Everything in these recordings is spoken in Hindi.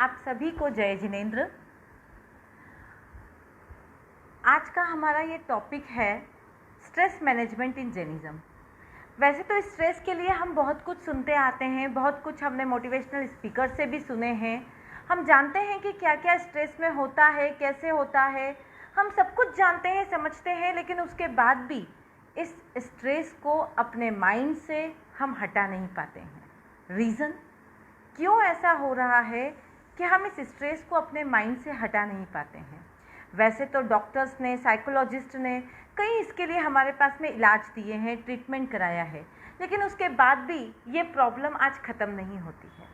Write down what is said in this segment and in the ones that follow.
आप सभी को जय जिनेंद्र। आज का हमारा ये टॉपिक है स्ट्रेस मैनेजमेंट इन जेनिज़्म। वैसे तो स्ट्रेस के लिए हम बहुत कुछ सुनते आते हैं, बहुत कुछ हमने मोटिवेशनल स्पीकर से भी सुने हैं। हम जानते हैं कि क्या क्या स्ट्रेस में होता है, कैसे होता है, हम सब कुछ जानते हैं, समझते हैं, लेकिन उसके बाद भी इस स्ट्रेस को अपने माइंड से हम हटा नहीं पाते हैं। रीज़न क्यों ऐसा हो रहा है कि हम इस स्ट्रेस को अपने माइंड से हटा नहीं पाते हैं? वैसे तो डॉक्टर्स ने, साइकोलॉजिस्ट ने कई इसके लिए हमारे पास में इलाज दिए हैं, ट्रीटमेंट कराया है, लेकिन उसके बाद भी ये प्रॉब्लम आज ख़त्म नहीं होती है।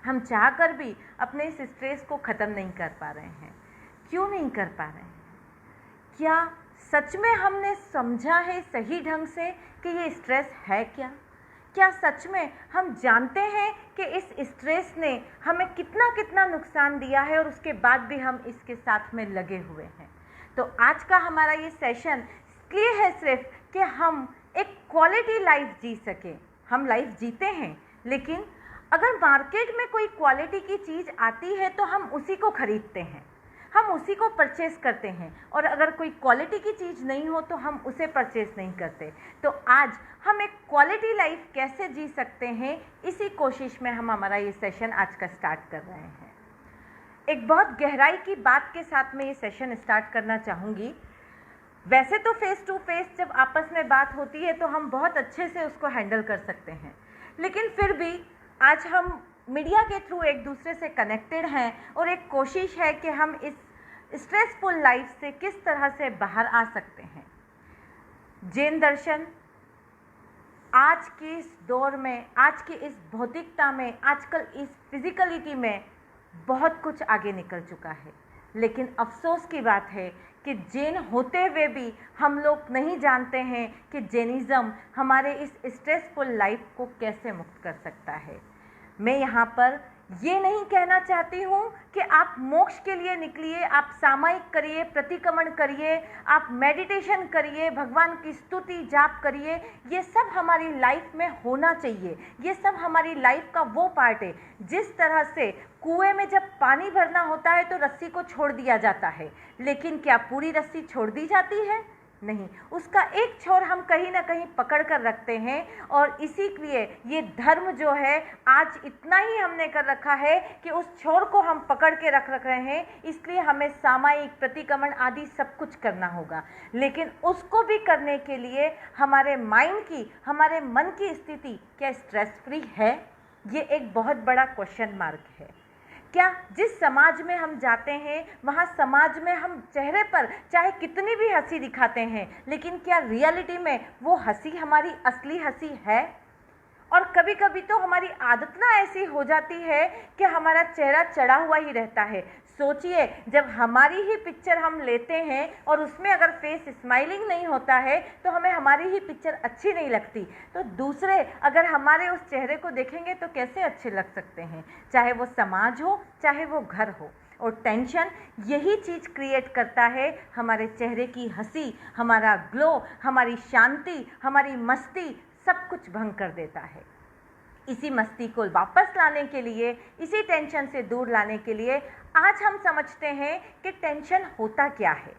हम चाह कर भी अपने इस स्ट्रेस को ख़त्म नहीं कर पा रहे हैं। क्यों नहीं कर पा रहे हैं? क्या सच में हमने समझा है सही ढंग से कि ये स्ट्रेस है क्या? क्या सच में हम जानते हैं कि इस स्ट्रेस ने हमें कितना कितना नुकसान दिया है और उसके बाद भी हम इसके साथ में लगे हुए हैं? तो आज का हमारा ये सेशन इसलिए है सिर्फ कि हम एक क्वालिटी लाइफ जी सकें। हम लाइफ जीते हैं, लेकिन अगर मार्केट में कोई क्वालिटी की चीज़ आती है तो हम उसी को खरीदते हैं, हम उसी को परचेज़ करते हैं, और अगर कोई क्वालिटी की चीज़ नहीं हो तो हम उसे परचेज़ नहीं करते। तो आज हम एक क्वालिटी लाइफ कैसे जी सकते हैं, इसी कोशिश में हम हमारा ये सेशन आज का स्टार्ट कर रहे हैं। एक बहुत गहराई की बात के साथ में ये सेशन स्टार्ट करना चाहूँगी। वैसे तो फेस टू फेस जब आपस में बात होती है तो हम बहुत अच्छे से उसको हैंडल कर सकते हैं, लेकिन फिर भी आज हम मीडिया के थ्रू एक दूसरे से कनेक्टेड हैं और एक कोशिश है कि हम इस स्ट्रेसफुल लाइफ से किस तरह से बाहर आ सकते हैं। जैन दर्शन आज के इस दौर में, आज की इस भौतिकता में, आजकल इस फिजिकलिटी में बहुत कुछ आगे निकल चुका है, लेकिन अफसोस की बात है कि जैन होते हुए भी हम लोग नहीं जानते हैं कि जैनिज़्म हमारे इस स्ट्रेसफुल लाइफ को कैसे मुक्त कर सकता है। मैं यहाँ पर ये नहीं कहना चाहती हूँ कि आप मोक्ष के लिए निकलिए, आप सामायिक करिए, प्रतिक्रमण करिए, आप मेडिटेशन करिए, भगवान की स्तुति जाप करिए। ये सब हमारी लाइफ में होना चाहिए, ये सब हमारी लाइफ का वो पार्ट है। जिस तरह से कुएं में जब पानी भरना होता है तो रस्सी को छोड़ दिया जाता है, लेकिन क्या पूरी रस्सी छोड़ दी जाती है? नहीं, उसका एक छोर हम कहीं ना कहीं पकड़ कर रखते हैं। और इसी लिए ये धर्म जो है आज इतना ही हमने कर रखा है कि उस छोर को हम पकड़ के रख रहे हैं, इसलिए हमें सामायिक, प्रतिक्रमण आदि सब कुछ करना होगा। लेकिन उसको भी करने के लिए हमारे माइंड की, हमारे मन की स्थिति क्या स्ट्रेस फ्री है? ये एक बहुत बड़ा क्वेश्चन मार्क है। क्या जिस समाज में हम जाते हैं वहाँ समाज में हम चेहरे पर चाहे कितनी भी हंसी दिखाते हैं, लेकिन क्या रियलिटी में वो हंसी हमारी असली हंसी है? और कभी कभी तो हमारी आदत ना ऐसी हो जाती है कि हमारा चेहरा चढ़ा हुआ ही रहता है। सोचिए, जब हमारी ही पिक्चर हम लेते हैं और उसमें अगर फेस स्माइलिंग नहीं होता है तो हमें हमारी ही पिक्चर अच्छी नहीं लगती, तो दूसरे अगर हमारे उस चेहरे को देखेंगे तो कैसे अच्छे लग सकते हैं? चाहे वो समाज हो, चाहे वो घर हो। और टेंशन यही चीज़ क्रिएट करता है, हमारे चेहरे की हंसी, हमारा ग्लो, हमारी शांति, हमारी मस्ती, सब कुछ भंग कर देता है। इसी मस्ती को वापस लाने के लिए, इसी टेंशन से दूर लाने के लिए आज हम समझते हैं कि टेंशन होता क्या है।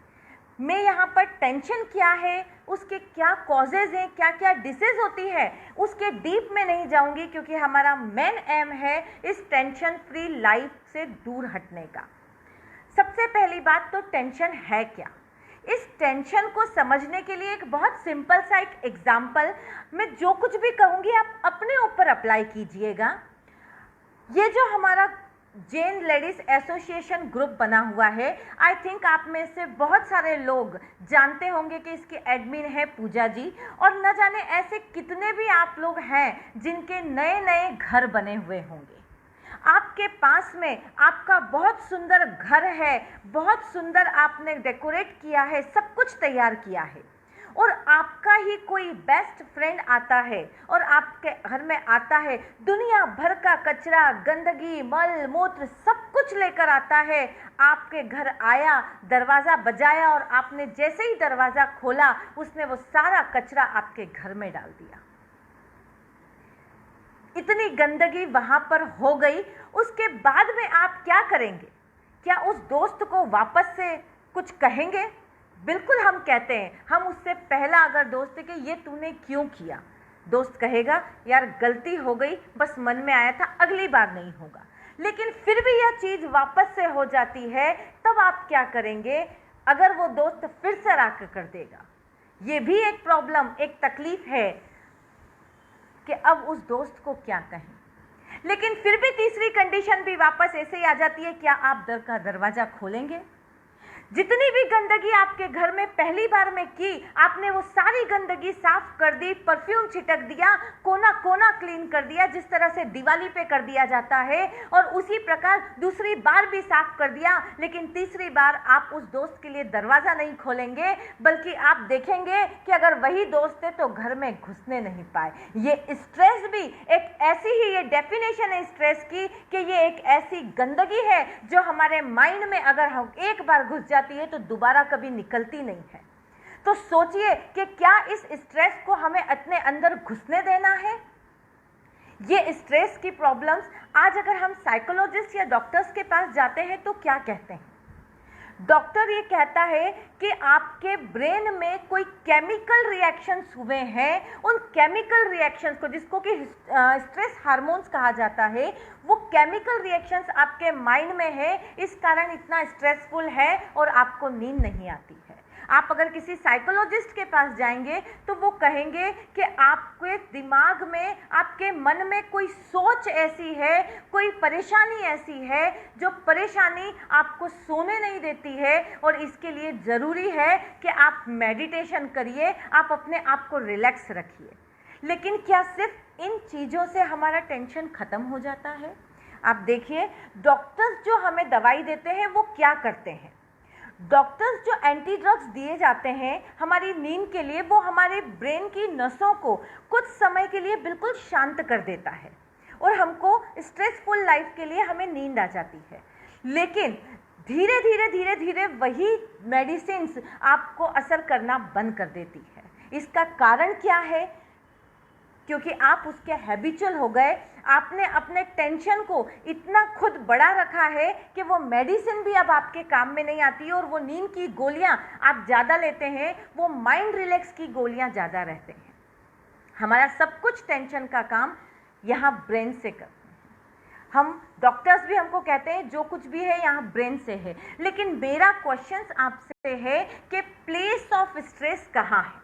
मैं यहाँ पर टेंशन क्या है, उसके क्या कॉजेज़ हैं, क्या क्या डिसीज़ होती है, उसके डीप में नहीं जाऊँगी, क्योंकि हमारा मेन एम है इस टेंशन फ्री लाइफ से दूर हटने का। सबसे पहली बात तो टेंशन है क्या? इस टेंशन को समझने के लिए एक बहुत सिंपल सा एक एग्जाम्पल, मैं जो कुछ भी कहूँगी आप अपने ऊपर अप्लाई कीजिएगा। ये जो हमारा जैन लेडीज़ एसोसिएशन ग्रुप बना हुआ है, आई थिंक आप में से बहुत सारे लोग जानते होंगे कि इसकी एडमिन है पूजा जी, और न जाने ऐसे कितने भी आप लोग हैं जिनके नए नए घर बने हुए होंगे। आपके पास में आपका बहुत सुंदर घर है, बहुत सुंदर आपने डेकोरेट किया है, सब कुछ तैयार किया है, और आपका ही कोई बेस्ट फ्रेंड आता है और आपके घर में आता है, दुनिया भर का कचरा, गंदगी, मल मूत्र सब कुछ लेकर आता है। आपके घर आया, दरवाज़ा बजाया, और आपने जैसे ही दरवाज़ा खोला उसने वो सारा कचरा आपके घर में डाल दिया। इतनी गंदगी वहाँ पर हो गई, उसके बाद में आप क्या करेंगे? क्या उस दोस्त को वापस से कुछ कहेंगे? बिल्कुल हम कहते हैं। हम उससे पहला अगर दोस्त है कि ये तूने क्यों किया, दोस्त कहेगा यार गलती हो गई, बस मन में आया था, अगली बार नहीं होगा। लेकिन फिर भी यह चीज़ वापस से हो जाती है, तब आप क्या करेंगे? अगर वो दोस्त फिर से राग कर देगा, ये भी एक प्रॉब्लम, एक तकलीफ है कि अब उस दोस्त को क्या कहें। लेकिन फिर भी तीसरी कंडीशन भी वापस ऐसे ही आ जाती है, क्या आप दर का दरवाज़ा खोलेंगे? जितनी भी गंदगी आपके घर में पहली बार में की, आपने वो सारी गंदगी साफ कर दी, परफ्यूम छिटक दिया, कोना कोना क्लीन कर दिया, जिस तरह से दिवाली पे कर दिया जाता है, और उसी प्रकार दूसरी बार भी साफ कर दिया। लेकिन तीसरी बार आप उस दोस्त के लिए दरवाज़ा नहीं खोलेंगे, बल्कि आप देखेंगे कि अगर वही दोस्त है तो घर में घुसने नहीं पाए। ये स्ट्रेस भी एक ऐसी ही, ये डेफिनेशन है स्ट्रेस की कि ये एक ऐसी गंदगी है जो हमारे माइंड में अगर हम एक बार घुस जाती है तो दोबारा कभी निकलती नहीं है। तो सोचिए कि क्या इस स्ट्रेस को हमें अपने अंदर घुसने देना है? ये स्ट्रेस की प्रॉब्लम्स आज अगर हम साइकोलॉजिस्ट या डॉक्टर्स के पास जाते हैं तो क्या कहते हैं? डॉक्टर ये कहता है कि आपके ब्रेन में कोई केमिकल रिएक्शंस हुए हैं, उन केमिकल रिएक्शंस को, जिसको कि स्ट्रेस हार्मोन्स कहा जाता है, वो केमिकल रिएक्शंस आपके माइंड में है, इस कारण इतना स्ट्रेसफुल है और आपको नींद नहीं आती है। आप अगर किसी साइकोलॉजिस्ट के पास जाएंगे तो वो कहेंगे कि आपके दिमाग में, आपके मन में कोई सोच ऐसी है, कोई परेशानी ऐसी है जो परेशानी आपको सोने नहीं देती है, और इसके लिए ज़रूरी है कि आप मेडिटेशन करिए, आप अपने आप को रिलैक्स रखिए। लेकिन क्या सिर्फ इन चीज़ों से हमारा टेंशन ख़त्म हो जाता है? आप देखिए, डॉक्टर्स जो हमें दवाई देते हैं वो क्या करते हैं? डॉक्टर्स जो एंटी ड्रग्स दिए जाते हैं हमारी नींद के लिए, वो हमारे ब्रेन की नसों को कुछ समय के लिए बिल्कुल शांत कर देता है और हमको स्ट्रेसफुल लाइफ के लिए हमें नींद आ जाती है। लेकिन धीरे धीरे धीरे धीरे वही मेडिसिन्स आपको असर करना बंद कर देती है। इसका कारण क्या है? क्योंकि आप उसके हैबिचुअल हो गए, आपने अपने टेंशन को इतना खुद बढ़ा रखा है कि वो मेडिसिन भी अब आपके काम में नहीं आती है, और वो नींद की गोलियां आप ज़्यादा लेते हैं, वो माइंड रिलैक्स की गोलियां ज़्यादा रहते हैं। हमारा सब कुछ टेंशन का काम यहाँ ब्रेन से करते हैं। हम डॉक्टर्स भी हमको कहते हैं जो कुछ भी है यहाँ ब्रेन से है। लेकिन मेरा क्वेश्चन आपसे है कि प्लेस ऑफ स्ट्रेस कहाँ है?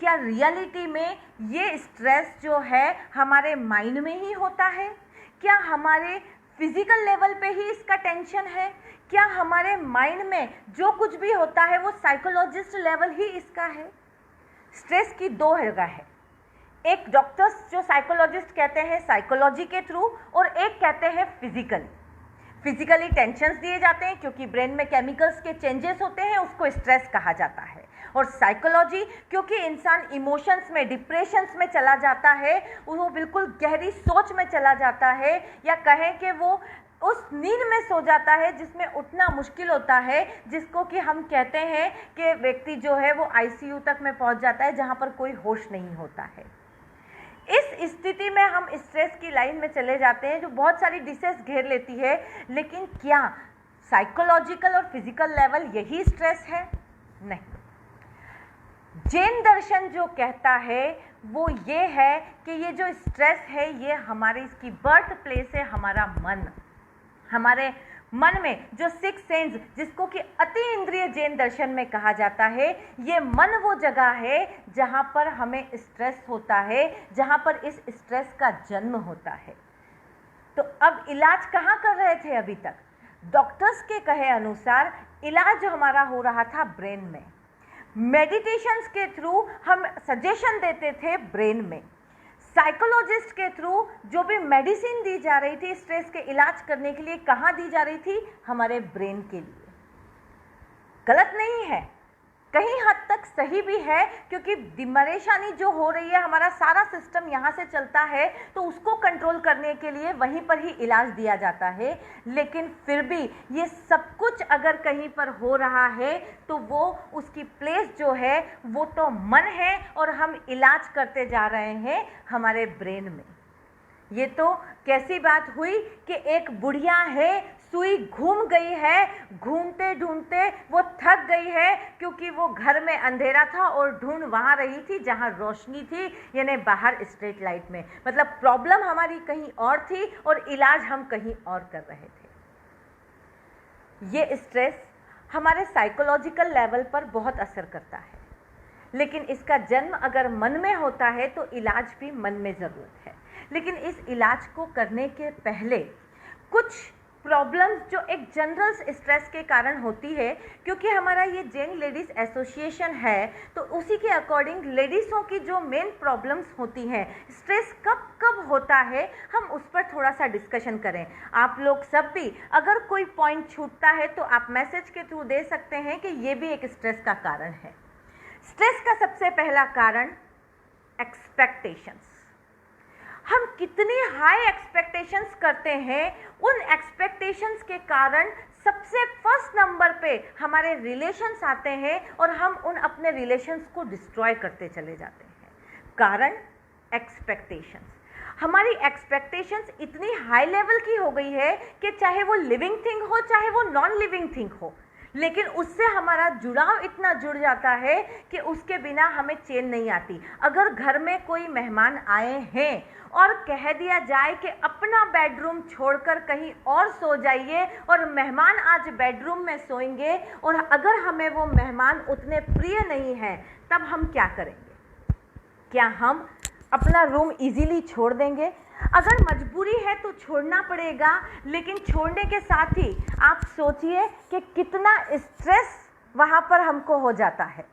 क्या रियलिटी में ये स्ट्रेस जो है हमारे माइंड में ही होता है? क्या हमारे फिजिकल लेवल पे ही इसका टेंशन है? क्या हमारे माइंड में जो कुछ भी होता है वो साइकोलॉजिस्ट लेवल ही इसका है? स्ट्रेस की दो जगह है, एक डॉक्टर्स जो साइकोलॉजिस्ट कहते हैं साइकोलॉजी के थ्रू, और एक कहते हैं फिजिकली टेंशन्स दिए जाते हैं क्योंकि ब्रेन में केमिकल्स के चेंजेस होते हैं, उसको स्ट्रेस कहा जाता है। और साइकोलॉजी क्योंकि इंसान इमोशंस में, डिप्रेशंस में चला जाता है, वो बिल्कुल गहरी सोच में चला जाता है, या कहें कि वो उस नींद में सो जाता है जिसमें उठना मुश्किल होता है, जिसको कि हम कहते हैं कि व्यक्ति जो है वो आईसीयू तक में पहुंच जाता है जहां पर कोई होश नहीं होता है। इस स्थिति में हम स्ट्रेस की लाइन में चले जाते हैं जो बहुत सारी डिसीज घेर लेती है। लेकिन क्या साइकोलॉजिकल और फिजिकल लेवल यही स्ट्रेस है? नहीं। जैन दर्शन जो कहता है वो ये है कि ये जो स्ट्रेस है ये हमारे, इसकी बर्थ प्लेस है हमारा मन। हमारे मन में जो सिक्स सेंस, जिसको कि अति इंद्रिय जैन दर्शन में कहा जाता है, ये मन वो जगह है जहाँ पर हमें स्ट्रेस होता है, जहाँ पर इस स्ट्रेस का जन्म होता है। तो अब इलाज कहाँ कर रहे थे अभी तक? डॉक्टर्स के कहे अनुसार इलाज हमारा हो रहा था ब्रेन में। मेडिटेशंस के थ्रू हम सजेशन देते थे ब्रेन में। साइकोलॉजिस्ट के थ्रू जो भी मेडिसिन दी जा रही थी स्ट्रेस के इलाज करने के लिए, कहाँ दी जा रही थी? हमारे ब्रेन के लिए। गलत नहीं है, कहीं हद तक सही भी है, क्योंकि परेशानी जो हो रही है, हमारा सारा सिस्टम यहाँ से चलता है, तो उसको कंट्रोल करने के लिए वहीं पर ही इलाज दिया जाता है। लेकिन फिर भी ये सब कुछ अगर कहीं पर हो रहा है तो वो उसकी प्लेस जो है वो तो मन है, और हम इलाज करते जा रहे हैं हमारे ब्रेन में। ये तो कैसी बात हुई कि एक बुढ़िया है, सुई घूम गई है, घूमते ढूंढते वो थक गई है, क्योंकि वो घर में अंधेरा था और ढूंढ वहाँ रही थी जहाँ रोशनी थी, यानी बाहर स्ट्रीट लाइट में। मतलब प्रॉब्लम हमारी कहीं और थी और इलाज हम कहीं और कर रहे थे। ये स्ट्रेस हमारे साइकोलॉजिकल लेवल पर बहुत असर करता है, लेकिन इसका जन्म अगर मन में होता है तो इलाज भी मन में ज़रूरत है। लेकिन इस इलाज को करने के पहले कुछ प्रॉब्लम्स जो एक जनरल स्ट्रेस के कारण होती है, क्योंकि हमारा ये जैन लेडीज़ एसोसिएशन है, तो उसी के अकॉर्डिंग लेडीज़ों की जो मेन प्रॉब्लम्स होती हैं, स्ट्रेस कब कब होता है, हम उस पर थोड़ा सा डिस्कशन करें। आप लोग सब भी अगर कोई पॉइंट छूटता है तो आप मैसेज के थ्रू दे सकते हैं कि ये भी एक स्ट्रेस का कारण है। स्ट्रेस का सबसे पहला कारण एक्सपेक्टेशंस। हम कितनी हाई एक्सपेक्टेशंस करते हैं, उन एक्सपेक्टेशंस के कारण सबसे फर्स्ट नंबर पे हमारे रिलेशंस आते हैं और हम उन अपने रिलेशंस को डिस्ट्रॉय करते चले जाते हैं। कारण एक्सपेक्टेशंस। हमारी एक्सपेक्टेशंस इतनी हाई लेवल की हो गई है कि चाहे वो लिविंग थिंग हो चाहे वो नॉन लिविंग थिंग हो, लेकिन उससे हमारा जुड़ाव इतना जुड़ जाता है कि उसके बिना हमें चैन नहीं आती। अगर घर में कोई मेहमान आए हैं और कह दिया जाए कि अपना बेडरूम छोड़कर कहीं और सो जाइए और मेहमान आज बेडरूम में सोएंगे, और अगर हमें वो मेहमान उतने प्रिय नहीं है, तब हम क्या करेंगे? क्या हम अपना रूम इजीली छोड़ देंगे? अगर मजबूरी है तो छोड़ना पड़ेगा, लेकिन छोड़ने के साथ ही आप सोचिए कि कितना स्ट्रेस वहाँ पर हमको हो जाता है।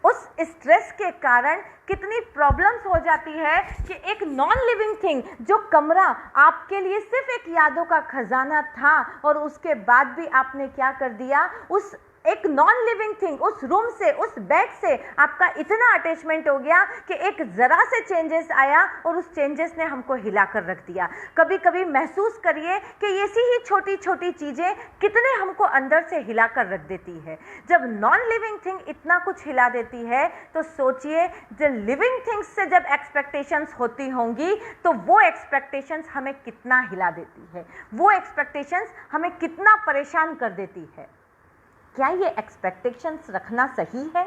उस स्ट्रेस के कारण कितनी प्रॉब्लम्स हो जाती है कि एक नॉन लिविंग थिंग, जो कमरा आपके लिए सिर्फ एक यादों का खजाना था, और उसके बाद भी आपने क्या कर दिया, उस एक नॉन लिविंग थिंग, उस रूम से, उस बेड से आपका इतना अटैचमेंट हो गया कि एक ज़रा से चेंजेस आया और उस चेंजेस ने हमको हिला कर रख दिया। कभी कभी महसूस करिए कि ऐसी ही छोटी छोटी चीज़ें कितने हमको अंदर से हिला कर रख देती है। जब नॉन लिविंग थिंग इतना कुछ हिला देती है, तो सोचिए जब लिविंग थिंग्स से जब एक्सपेक्टेशंस होती होंगी तो वो एक्सपेक्टेशंस हमें कितना हिला देती है, वो एक्सपेक्टेशंस हमें कितना परेशान कर देती है। क्या ये एक्सपेक्टेशंस रखना सही है?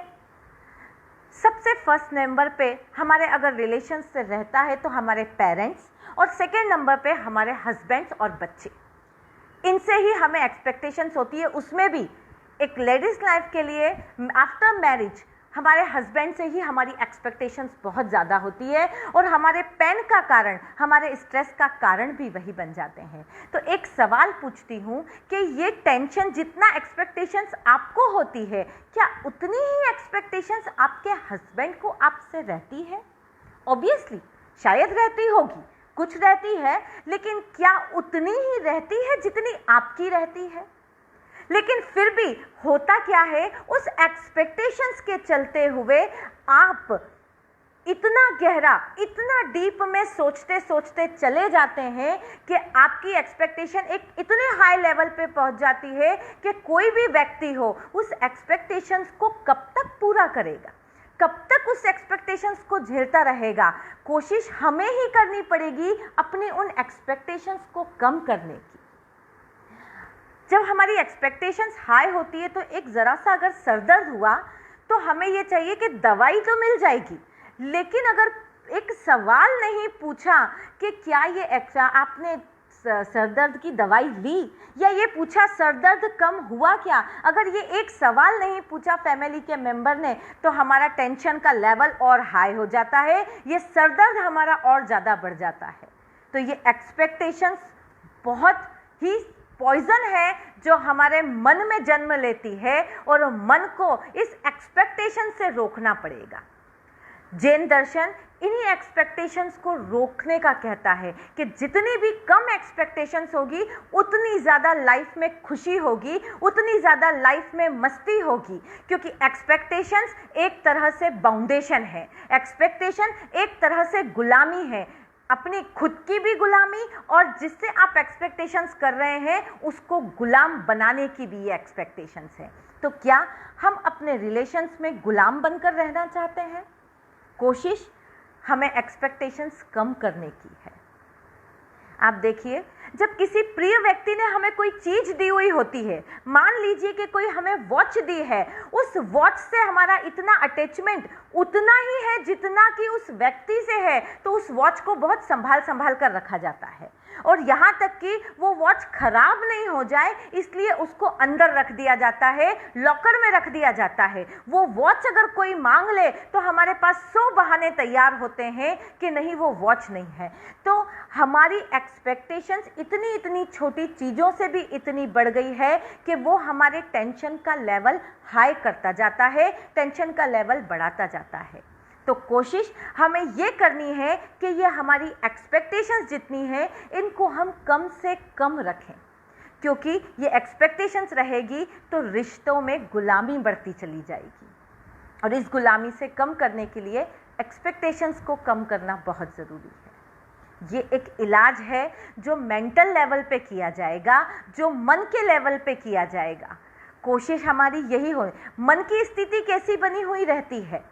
सबसे फर्स्ट नंबर पे हमारे अगर रिलेशन से रहता है तो हमारे पेरेंट्स, और सेकेंड नंबर पे हमारे हस्बैंड्स और बच्चे। इनसे ही हमें एक्सपेक्टेशंस होती है। उसमें भी एक लेडीज़ लाइफ के लिए आफ्टर मैरिज हमारे हस्बैंड से ही हमारी एक्सपेक्टेशंस बहुत ज़्यादा होती है, और हमारे पेन का कारण, हमारे स्ट्रेस का कारण भी वही बन जाते हैं। तो एक सवाल पूछती हूँ कि ये टेंशन जितना एक्सपेक्टेशंस आपको होती है, क्या उतनी ही एक्सपेक्टेशंस आपके हस्बैंड को आपसे रहती है? ऑब्वियसली शायद रहती होगी, कुछ रहती है, लेकिन क्या उतनी ही रहती है जितनी आपकी रहती है? लेकिन फिर भी होता क्या है, उस एक्सपेक्टेशंस के चलते हुए आप इतना गहरा, इतना डीप में सोचते सोचते चले जाते हैं कि आपकी एक्सपेक्टेशन एक इतने हाई लेवल पे पहुंच जाती है कि कोई भी व्यक्ति हो उस एक्सपेक्टेशंस को कब तक पूरा करेगा, कब तक उस एक्सपेक्टेशंस को झेलता रहेगा। कोशिश हमें ही करनी पड़ेगी अपनी उन एक्सपेक्टेशंस को कम करने की। जब हमारी एक्सपेक्टेशंस हाई होती है तो एक ज़रा सा अगर सरदर्द हुआ तो हमें ये चाहिए कि दवाई तो मिल जाएगी, लेकिन अगर एक सवाल नहीं पूछा कि क्या ये आपने सरदर्द की दवाई ली, या ये पूछा सरदर्द कम हुआ क्या, अगर ये एक सवाल नहीं पूछा फैमिली के मेंबर ने, तो हमारा टेंशन का लेवल और हाई हो जाता है, ये सरदर्द हमारा और ज़्यादा बढ़ जाता है। तो ये एक्सपेक्टेशंस बहुत ही पॉइजन है जो हमारे मन में जन्म लेती है, और मन को इस एक्सपेक्टेशन से रोकना पड़ेगा। जैन दर्शन इन्हीं एक्सपेक्टेशंस को रोकने का कहता है कि जितनी भी कम एक्सपेक्टेशंस होगी उतनी ज़्यादा लाइफ में खुशी होगी, उतनी ज़्यादा लाइफ में मस्ती होगी, क्योंकि एक्सपेक्टेशंस एक तरह से बाउंडेशन है, एक्सपेक्टेशन एक तरह से गुलामी है, अपनी खुद की भी गुलामी, और जिससे आप एक्सपेक्टेशंस कर रहे हैं उसको गुलाम बनाने की भी ये एक्सपेक्टेशंस है। तो क्या हम अपने रिलेशंस में गुलाम बनकर रहना चाहते हैं? कोशिश हमें एक्सपेक्टेशंस कम करने की है। आप देखिए, जब किसी प्रिय व्यक्ति ने हमें कोई चीज दी हुई होती है, मान लीजिए कि कोई हमें वॉच दी है, उस वॉच से हमारा इतना अटैचमेंट उतना ही है जितना कि उस व्यक्ति से है, तो उस वॉच को बहुत संभाल संभाल कर रखा जाता है, और यहाँ तक कि वो वॉच खराब नहीं हो जाए इसलिए उसको अंदर रख दिया जाता है, लॉकर में रख दिया जाता है। वो वॉच अगर कोई मांग ले तो हमारे पास 100 बहाने तैयार होते हैं कि नहीं, वो वॉच नहीं है। तो हमारी एक्सपेक्टेशंस इतनी इतनी छोटी चीज़ों से भी इतनी बढ़ गई है कि वो हमारे टेंशन का लेवल हाई करता जाता है, टेंशन का लेवल बढ़ाता जाता है। तो कोशिश हमें ये करनी है कि ये हमारी एक्सपेक्टेशंस जितनी है इनको हम कम से कम रखें, क्योंकि ये एक्सपेक्टेशंस रहेगी तो रिश्तों में गुलामी बढ़ती चली जाएगी, और इस गुलामी से कम करने के लिए एक्सपेक्टेशंस को कम करना बहुत ज़रूरी है। ये एक इलाज है जो मेंटल लेवल पे किया जाएगा, जो मन के लेवल पे किया जाएगा। कोशिश हमारी यही हो। मन की स्थिति कैसी बनी हुई रहती है?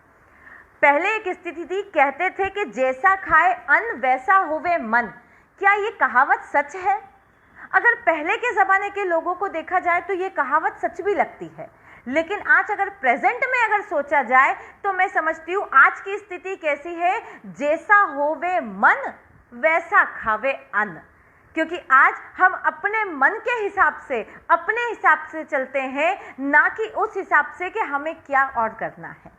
पहले एक स्थिति थी, कहते थे कि जैसा खाए अन्न वैसा होवे मन। क्या ये कहावत सच है? अगर पहले के ज़माने के लोगों को देखा जाए तो ये कहावत सच भी लगती है, लेकिन आज अगर प्रेजेंट में अगर सोचा जाए तो मैं समझती हूँ आज की स्थिति कैसी है, जैसा होवे मन वैसा खावे अन्न। क्योंकि आज हम अपने मन के हिसाब से, अपने हिसाब से चलते हैं, ना कि उस हिसाब से कि हमें क्या और करना है।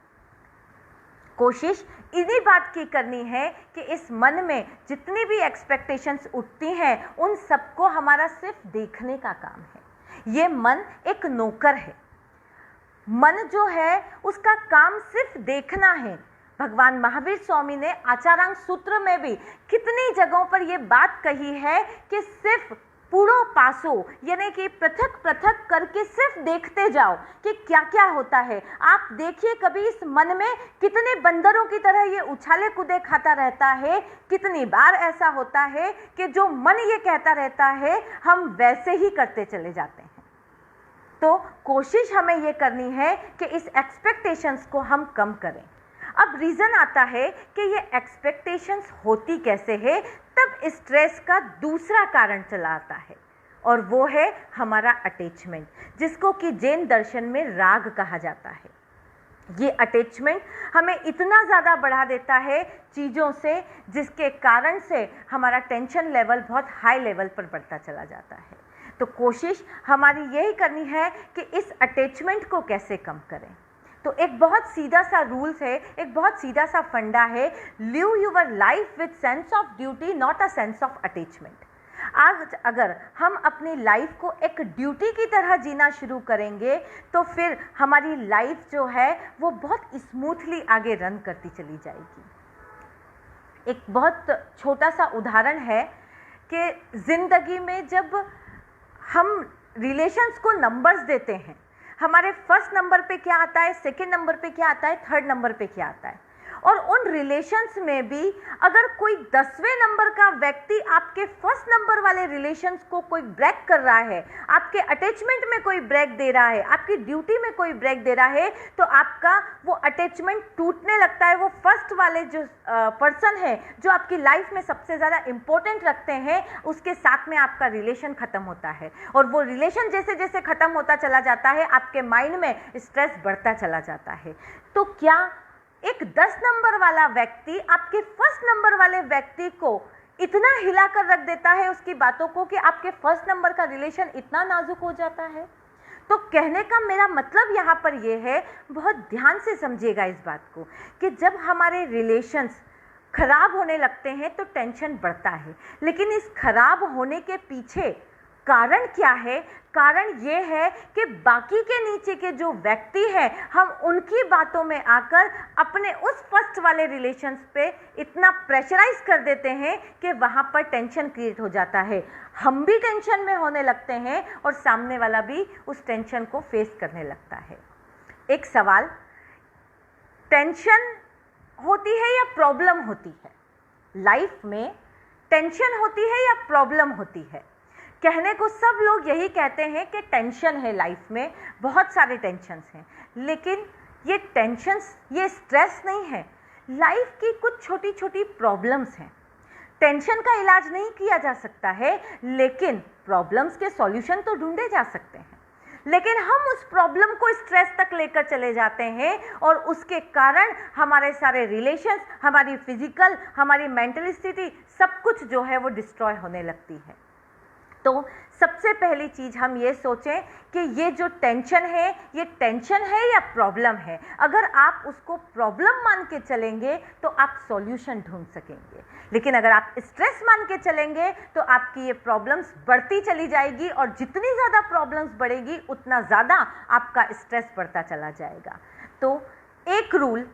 कोशिश इन्हीं बात की करनी है कि इस मन में जितनी भी एक्सपेक्टेशंस उठती हैं उन सबको हमारा सिर्फ देखने का काम है। ये मन एक नौकर है। मन जो है उसका काम सिर्फ देखना है। भगवान महावीर स्वामी ने आचारांग सूत्र में भी कितनी जगहों पर ये बात कही है कि सिर्फ पूरो पासो, यानी कि पृथक पृथक करके सिर्फ देखते जाओ कि क्या क्या होता है। आप देखिए कभी इस मन में कितने बंदरों की तरह ये उछाले कूदे खाता रहता है। कितनी बार ऐसा होता है कि जो मन ये कहता रहता है हम वैसे ही करते चले जाते हैं। तो कोशिश हमें ये करनी है कि इस एक्सपेक्टेशंस को हम कम करें। अब रीज़न आता है कि ये एक्सपेक्टेशंस होती कैसे है, तब स्ट्रेस का दूसरा कारण चला आता है, और वो है हमारा अटैचमेंट, जिसको कि जैन दर्शन में राग कहा जाता है। ये अटैचमेंट हमें इतना ज़्यादा बढ़ा देता है चीज़ों से, जिसके कारण से हमारा टेंशन लेवल बहुत हाई लेवल पर बढ़ता चला जाता है। तो कोशिश हमारी यही करनी है कि इस अटैचमेंट को कैसे कम करें। तो एक बहुत सीधा सा रूल्स है, एक बहुत सीधा सा फंडा है, live your life with sense of duty not a sense of attachment. आज अगर हम अपनी लाइफ को एक ड्यूटी की तरह जीना शुरू करेंगे तो फिर हमारी लाइफ जो है वो बहुत स्मूथली आगे रन करती चली जाएगी। एक बहुत छोटा सा उदाहरण है कि ज़िंदगी में जब हम रिलेशंस को नंबर्स देते हैं, हमारे फर्स्ट नंबर पे क्या आता है, सेकंड नंबर पे क्या आता है, थर्ड नंबर पे क्या आता है, और उन रिलेशंस में भी अगर कोई 10वें नंबर का व्यक्ति आपके फर्स्ट नंबर वाले रिलेशंस को कोई ब्रेक कर रहा है, आपके अटैचमेंट में कोई ब्रेक दे रहा है, आपकी ड्यूटी में कोई ब्रेक दे रहा है, तो आपका वो अटैचमेंट टूटने लगता है। वो फर्स्ट वाले जो पर्सन है, जो आपकी लाइफ में सबसे ज़्यादा इम्पोर्टेंट रखते हैं, उसके साथ में आपका रिलेशन ख़त्म होता है, और वो रिलेशन जैसे जैसे ख़त्म होता चला जाता है आपके माइंड में स्ट्रेस बढ़ता चला जाता है। तो क्या एक 10 नंबर वाला व्यक्ति आपके फर्स्ट नंबर वाले व्यक्ति को इतना हिला कर रख देता है उसकी बातों को कि आपके फर्स्ट नंबर का रिलेशन इतना नाजुक हो जाता है? तो कहने का मेरा मतलब यहाँ पर यह है, बहुत ध्यान से समझिएगा इस बात को, कि जब हमारे रिलेशंस खराब होने लगते हैं तो टेंशन बढ़ता है, लेकिन इस खराब होने के पीछे कारण क्या है? कारण ये है कि बाकी के नीचे के जो व्यक्ति हैं, हम उनकी बातों में आकर अपने उस फर्स्ट वाले रिलेशंस पे इतना प्रेशराइज कर देते हैं कि वहाँ पर टेंशन क्रिएट हो जाता है। हम भी टेंशन में होने लगते हैं और सामने वाला भी उस टेंशन को फेस करने लगता है। एक सवाल, टेंशन होती है या प्रॉब्लम होती है? लाइफ में टेंशन होती है या प्रॉब्लम होती है? कहने को सब लोग यही कहते हैं कि टेंशन है, लाइफ में बहुत सारे टेंशन्स हैं, लेकिन ये टेंशन्स, ये स्ट्रेस नहीं है, लाइफ की कुछ छोटी छोटी प्रॉब्लम्स हैं। टेंशन का इलाज नहीं किया जा सकता है, लेकिन प्रॉब्लम्स के सॉल्यूशन तो ढूंढे जा सकते हैं। लेकिन हम उस प्रॉब्लम को स्ट्रेस तक लेकर चले जाते हैं और उसके कारण हमारे सारे रिलेशंस, हमारी फिजिकल, हमारी मेंटल स्थिति, सब कुछ जो है वो डिस्ट्रॉय होने लगती है। तो सबसे पहली चीज़ हम ये सोचें कि ये जो टेंशन है, ये टेंशन है या प्रॉब्लम है। अगर आप उसको प्रॉब्लम मान के चलेंगे तो आप सॉल्यूशन ढूंढ सकेंगे, लेकिन अगर आप स्ट्रेस मान के चलेंगे तो आपकी ये प्रॉब्लम्स बढ़ती चली जाएगी और जितनी ज़्यादा प्रॉब्लम्स बढ़ेगी उतना ज़्यादा आपका स्ट्रेस बढ़ता चला जाएगा। तो एक रूल,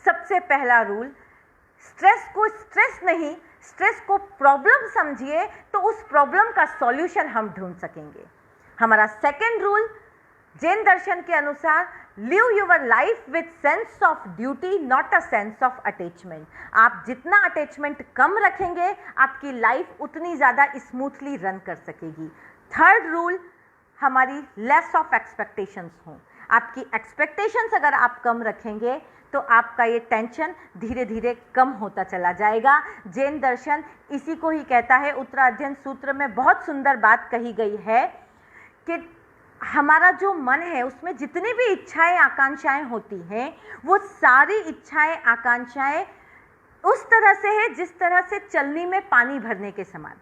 सबसे पहला रूल, स्ट्रेस को स्ट्रेस नहीं, स्ट्रेस को प्रॉब्लम समझिए तो उस प्रॉब्लम का सॉल्यूशन हम ढूंढ सकेंगे। हमारा सेकंड रूल जैन दर्शन के अनुसार, live your life with sense of duty not a sense of attachment. आप जितना अटैचमेंट कम रखेंगे आपकी लाइफ उतनी ज़्यादा स्मूथली रन कर सकेगी। थर्ड रूल हमारी लेस ऑफ एक्सपेक्टेशंस हों। आपकी एक्सपेक्टेशंस अगर आप कम रखेंगे तो आपका ये टेंशन धीरे धीरे कम होता चला जाएगा। जैन दर्शन इसी को ही कहता है। उत्तराध्ययन सूत्र में बहुत सुंदर बात कही गई है कि हमारा जो मन है उसमें जितनी भी इच्छाएं आकांक्षाएं होती हैं, वो सारी इच्छाएं आकांक्षाएं उस तरह से है जिस तरह से चलनी में पानी भरने के समान।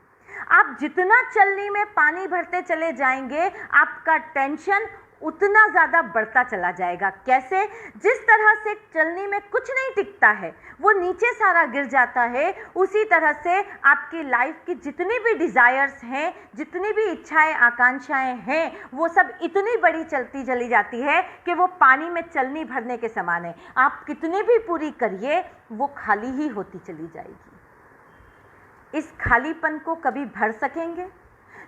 आप जितना चलनी में पानी भरते चले जाएंगे आपका टेंशन उतना ज़्यादा बढ़ता चला जाएगा। कैसे? जिस तरह से चलनी में कुछ नहीं टिकता है, वो नीचे सारा गिर जाता है, उसी तरह से आपकी लाइफ की जितनी भी डिज़ायर्स हैं, जितनी भी इच्छाएं आकांक्षाएं हैं, वो सब इतनी बड़ी चलती चली जाती है कि वो पानी में चलनी भरने के समान है। आप कितनी भी पूरी करिए वो खाली ही होती चली जाएगी। इस खालीपन को कभी भर सकेंगे?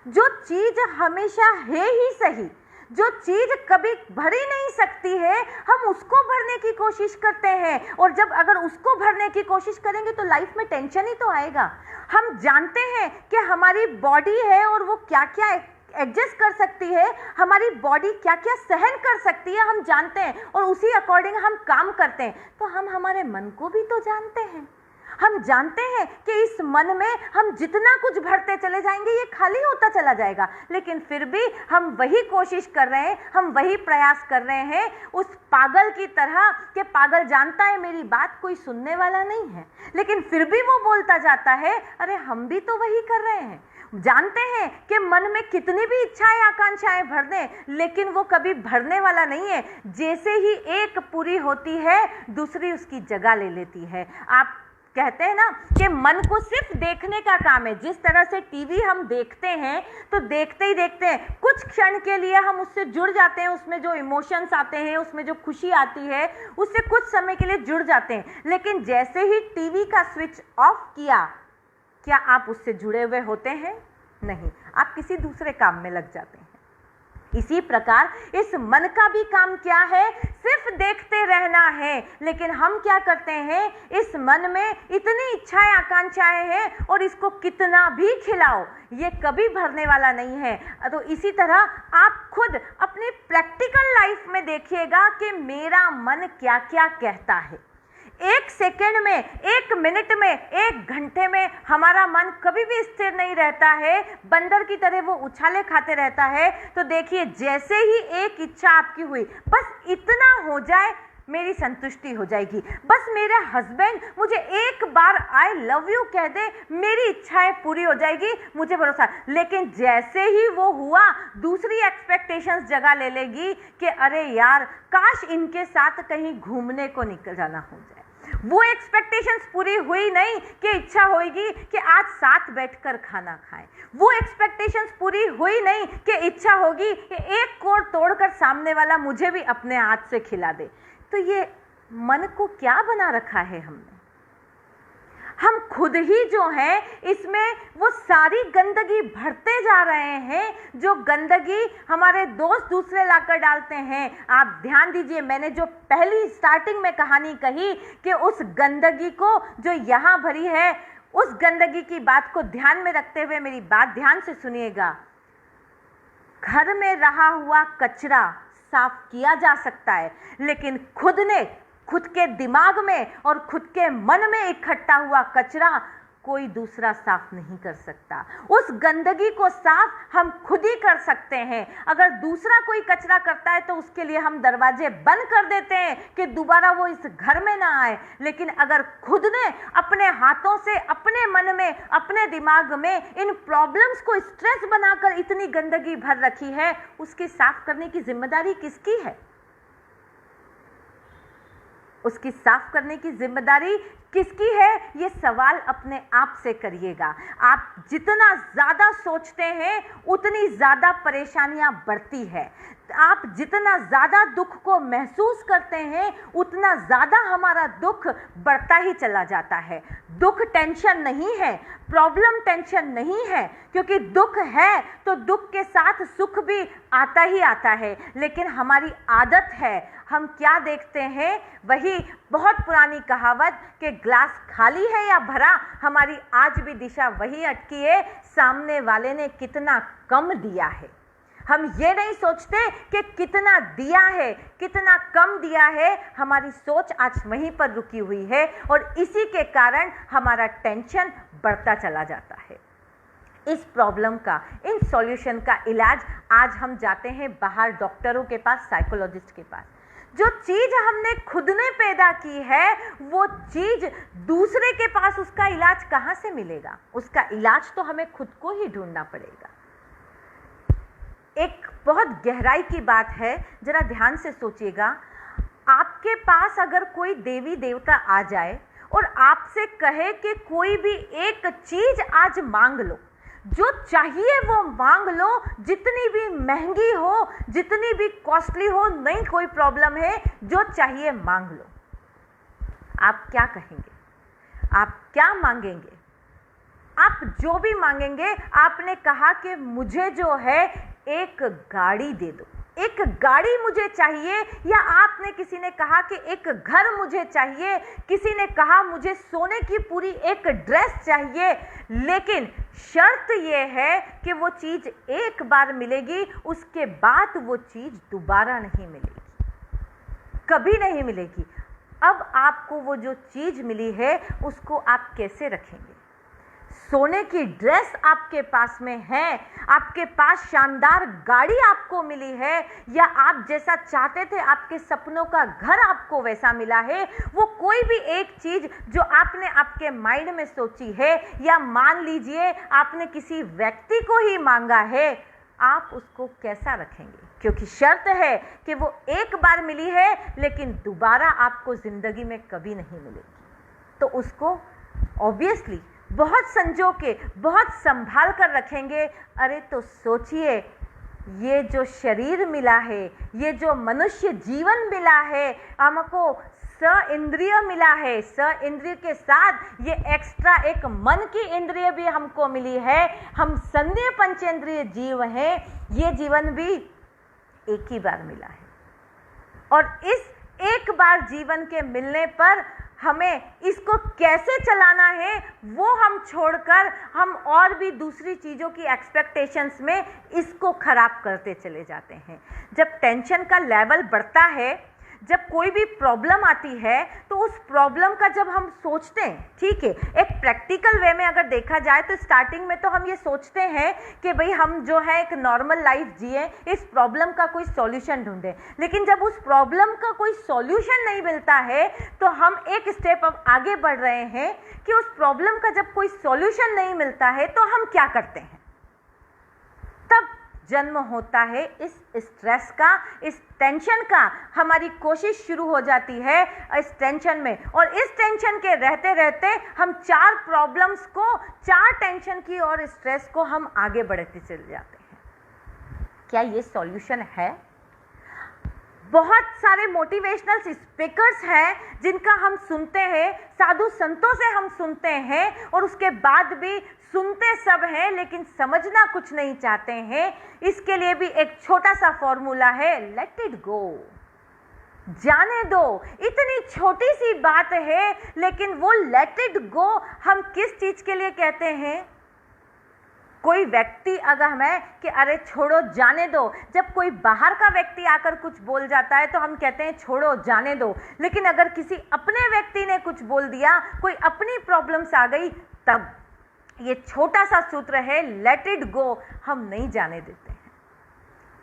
जो चीज़ हमेशा है ही सही, जो चीज़ कभी भरी नहीं सकती है, हम उसको भरने की कोशिश करते हैं। और जब अगर उसको भरने की कोशिश करेंगे तो लाइफ में टेंशन ही तो आएगा। हम जानते हैं कि हमारी बॉडी है और वो क्या क्या एडजस्ट कर सकती है, हमारी बॉडी क्या क्या सहन कर सकती है, हम जानते हैं और उसी अकॉर्डिंग हम काम करते हैं। तो हम हमारे मन को भी तो जानते हैं। हम जानते हैं कि इस मन में हम जितना कुछ भरते चले जाएंगे ये खाली होता चला जाएगा, लेकिन फिर भी हम वही कोशिश कर रहे हैं, हम वही प्रयास कर रहे हैं उस पागल की तरह कि पागल जानता है मेरी बात कोई सुनने वाला नहीं है, लेकिन फिर भी वो बोलता जाता है। अरे हम भी तो वही कर रहे हैं। जानते हैं कि मन में कितनी भी इच्छाएं आकांक्षाएं भर दें, लेकिन वो कभी भरने वाला नहीं है। जैसे ही एक पूरी होती है दूसरी उसकी जगह ले लेती है। आप कहते हैं ना कि मन को सिर्फ देखने का काम है। जिस तरह से टीवी हम देखते हैं तो देखते ही देखते हैं, कुछ क्षण के लिए हम उससे जुड़ जाते हैं, उसमें जो इमोशंस आते हैं, उसमें जो खुशी आती है, उससे कुछ समय के लिए जुड़ जाते हैं। लेकिन जैसे ही टीवी का स्विच ऑफ किया, क्या आप उससे जुड़े हुए होते हैं? नहीं, आप किसी दूसरे काम में लग जाते हैं। इसी प्रकार इस मन का भी काम क्या है? सिर्फ देखते रहना है। लेकिन हम क्या करते हैं? इस मन में इतनी इच्छाएं आकांक्षाएं हैं और इसको कितना भी खिलाओ ये कभी भरने वाला नहीं है। तो इसी तरह आप खुद अपनी प्रैक्टिकल लाइफ में देखिएगा कि मेरा मन क्या क्या कहता है। एक सेकेंड में, एक मिनट में, एक घंटे में हमारा मन कभी भी स्थिर नहीं रहता है, बंदर की तरह वो उछाले खाते रहता है। तो देखिए, जैसे ही एक इच्छा आपकी हुई, बस इतना हो जाए मेरी संतुष्टि हो जाएगी, बस मेरा हस्बैंड मुझे एक बार आई लव यू कह दे, मेरी इच्छाएं पूरी हो जाएगी, मुझे भरोसा। लेकिन जैसे ही वो हुआ दूसरी एक्सपेक्टेशंस जगह ले लेगी कि अरे यार काश इनके साथ कहीं घूमने को निकल जाना हो जाए। वो एक्सपेक्टेशंस पूरी हुई नहीं कि इच्छा होगी कि आज साथ बैठकर खाना खाएं। वो एक्सपेक्टेशंस पूरी हुई नहीं कि इच्छा होगी कि एक कोर तोड़कर सामने वाला मुझे भी अपने हाथ से खिला दे। तो ये मन को क्या बना रखा है हमने? हम खुद ही जो हैं इसमें वो सारी गंदगी भरते जा रहे हैं, जो गंदगी हमारे दोस्त दूसरे लाकर डालते हैं। आप ध्यान दीजिए, मैंने जो पहली स्टार्टिंग में कहानी कही कि उस गंदगी को जो यहाँ भरी है, उस गंदगी की बात को ध्यान में रखते हुए मेरी बात ध्यान से सुनिएगा। घर में रहा हुआ कचरा साफ किया जा सकता है, लेकिन खुद ने खुद के दिमाग में और खुद के मन में इकट्ठा हुआ कचरा कोई दूसरा साफ नहीं कर सकता। उस गंदगी को साफ हम खुद ही कर सकते हैं। अगर दूसरा कोई कचरा करता है तो उसके लिए हम दरवाजे बंद कर देते हैं कि दोबारा वो इस घर में ना आए, लेकिन अगर खुद ने अपने हाथों से अपने मन में, अपने दिमाग में इन प्रॉब्लम्स को स्ट्रेस बनाकर इतनी गंदगी भर रखी है, उसकी साफ करने की जिम्मेदारी किसकी है? उसकी साफ करने की जिम्मेदारी किसकी है? ये सवाल अपने आप से करिएगा। आप जितना ज़्यादा सोचते हैं उतनी ज़्यादा परेशानियां बढ़ती है। आप जितना ज़्यादा दुख को महसूस करते हैं उतना ज़्यादा हमारा दुख बढ़ता ही चला जाता है। दुख टेंशन नहीं है, प्रॉब्लम टेंशन नहीं है, क्योंकि दुख है तो दुख के साथ सुख भी आता ही आता है। लेकिन हमारी आदत है, हम क्या देखते हैं, वही बहुत पुरानी कहावत कि ग्लास खाली है या भरा, हमारी आज भी दिशा वही अटकी है, सामने वाले ने कितना कम दिया है। हम ये नहीं सोचते कि कितना दिया है, कितना कम दिया है, हमारी सोच आज वहीं पर रुकी हुई है और इसी के कारण हमारा टेंशन बढ़ता चला जाता है। इस प्रॉब्लम का, इन सॉल्यूशन का इलाज आज हम जाते हैं बाहर डॉक्टरों के पास, साइकोलॉजिस्ट के पास। जो चीज हमने खुद ने पैदा की है वो चीज दूसरे के पास उसका इलाज कहाँ से मिलेगा? उसका इलाज तो हमें खुद को ही ढूंढना पड़ेगा। एक बहुत गहराई की बात है, जरा ध्यान से सोचिएगा। आपके पास अगर कोई देवी देवता आ जाए और आपसे कहे कि कोई भी एक चीज आज मांग लो, जो चाहिए वो मांग लो, जितनी भी महंगी हो, जितनी भी कॉस्टली हो, नहीं कोई प्रॉब्लम है, जो चाहिए मांग लो, आप क्या कहेंगे? आप क्या मांगेंगे? आप जो भी मांगेंगे, आपने कहा कि मुझे जो है एक गाड़ी दे दो, एक गाड़ी मुझे चाहिए, या आपने किसी ने कहा कि एक घर मुझे चाहिए, किसी ने कहा मुझे सोने की पूरी एक ड्रेस चाहिए, लेकिन शर्त यह है कि वो चीज़ एक बार मिलेगी, उसके बाद वो चीज़ दोबारा नहीं मिलेगी, कभी नहीं मिलेगी। अब आपको वो जो चीज़ मिली है उसको आप कैसे रखेंगे? सोने की ड्रेस आपके पास में है, आपके पास शानदार गाड़ी आपको मिली है, या आप जैसा चाहते थे आपके सपनों का घर आपको वैसा मिला है, वो कोई भी एक चीज़ जो आपने आपके माइंड में सोची है, या मान लीजिए आपने किसी व्यक्ति को ही मांगा है, आप उसको कैसा रखेंगे? क्योंकि शर्त है कि वो एक बार मिली है लेकिन दोबारा आपको ज़िंदगी में कभी नहीं मिलेगी, तो उसको ऑब्वियसली बहुत संजो के, बहुत संभाल कर रखेंगे। अरे तो सोचिए, ये जो शरीर मिला है, ये जो मनुष्य जीवन मिला है, हमको स इंद्रिय मिला है, स इंद्रिय के साथ ये एक्स्ट्रा एक मन की इंद्रिय भी हमको मिली है। हम संदेह पंचेंद्रिय जीव हैं, ये जीवन भी एक ही बार मिला है, और इस एक बार जीवन के मिलने पर हमें इसको कैसे चलाना है वो हम छोड़कर हम और भी दूसरी चीज़ों की एक्सपेक्टेशंस में इसको खराब करते चले जाते हैं। जब टेंशन का लेवल बढ़ता है, जब कोई भी प्रॉब्लम आती है, तो उस प्रॉब्लम का जब हम सोचते हैं, ठीक है, एक प्रैक्टिकल वे में अगर देखा जाए तो स्टार्टिंग में तो हम ये सोचते हैं कि भाई हम जो है एक नॉर्मल लाइफ जिए, इस प्रॉब्लम का कोई सॉल्यूशन ढूंढें। लेकिन जब उस प्रॉब्लम का कोई सॉल्यूशन नहीं मिलता है तो हम एक स्टेप अब आगे बढ़ रहे हैं कि उस प्रॉब्लम का जब कोई सॉल्यूशन नहीं मिलता है तो हम क्या करते हैं? तब जन्म होता है इस स्ट्रेस का, इस टेंशन का। हमारी कोशिश शुरू हो जाती है इस टेंशन में, और इस टेंशन के रहते रहते हम चार प्रॉब्लम्स को, चार टेंशन की और स्ट्रेस को हम आगे बढ़ते चले जाते हैं। क्या ये सॉल्यूशन है? बहुत सारे मोटिवेशनल स्पीकर्स हैं जिनका हम सुनते हैं, साधु संतों से हम सुनते हैं, और उसके बाद भी सुनते सब हैं लेकिन समझना कुछ नहीं चाहते हैं। इसके लिए भी एक छोटा सा फॉर्मूला है, लेट इट गो, जाने दो। इतनी छोटी सी बात है, लेकिन वो लेट इट गो हम किस चीज़ के लिए कहते हैं? कोई व्यक्ति अगर हमें कि अरे छोड़ो जाने दो, जब कोई बाहर का व्यक्ति आकर कुछ बोल जाता है तो हम कहते हैं छोड़ो जाने दो, लेकिन अगर किसी अपने व्यक्ति ने कुछ बोल दिया, कोई अपनी प्रॉब्लम्स आ गई, तब ये छोटा सा सूत्र है लेट इट गो, हम नहीं जाने देते हैं।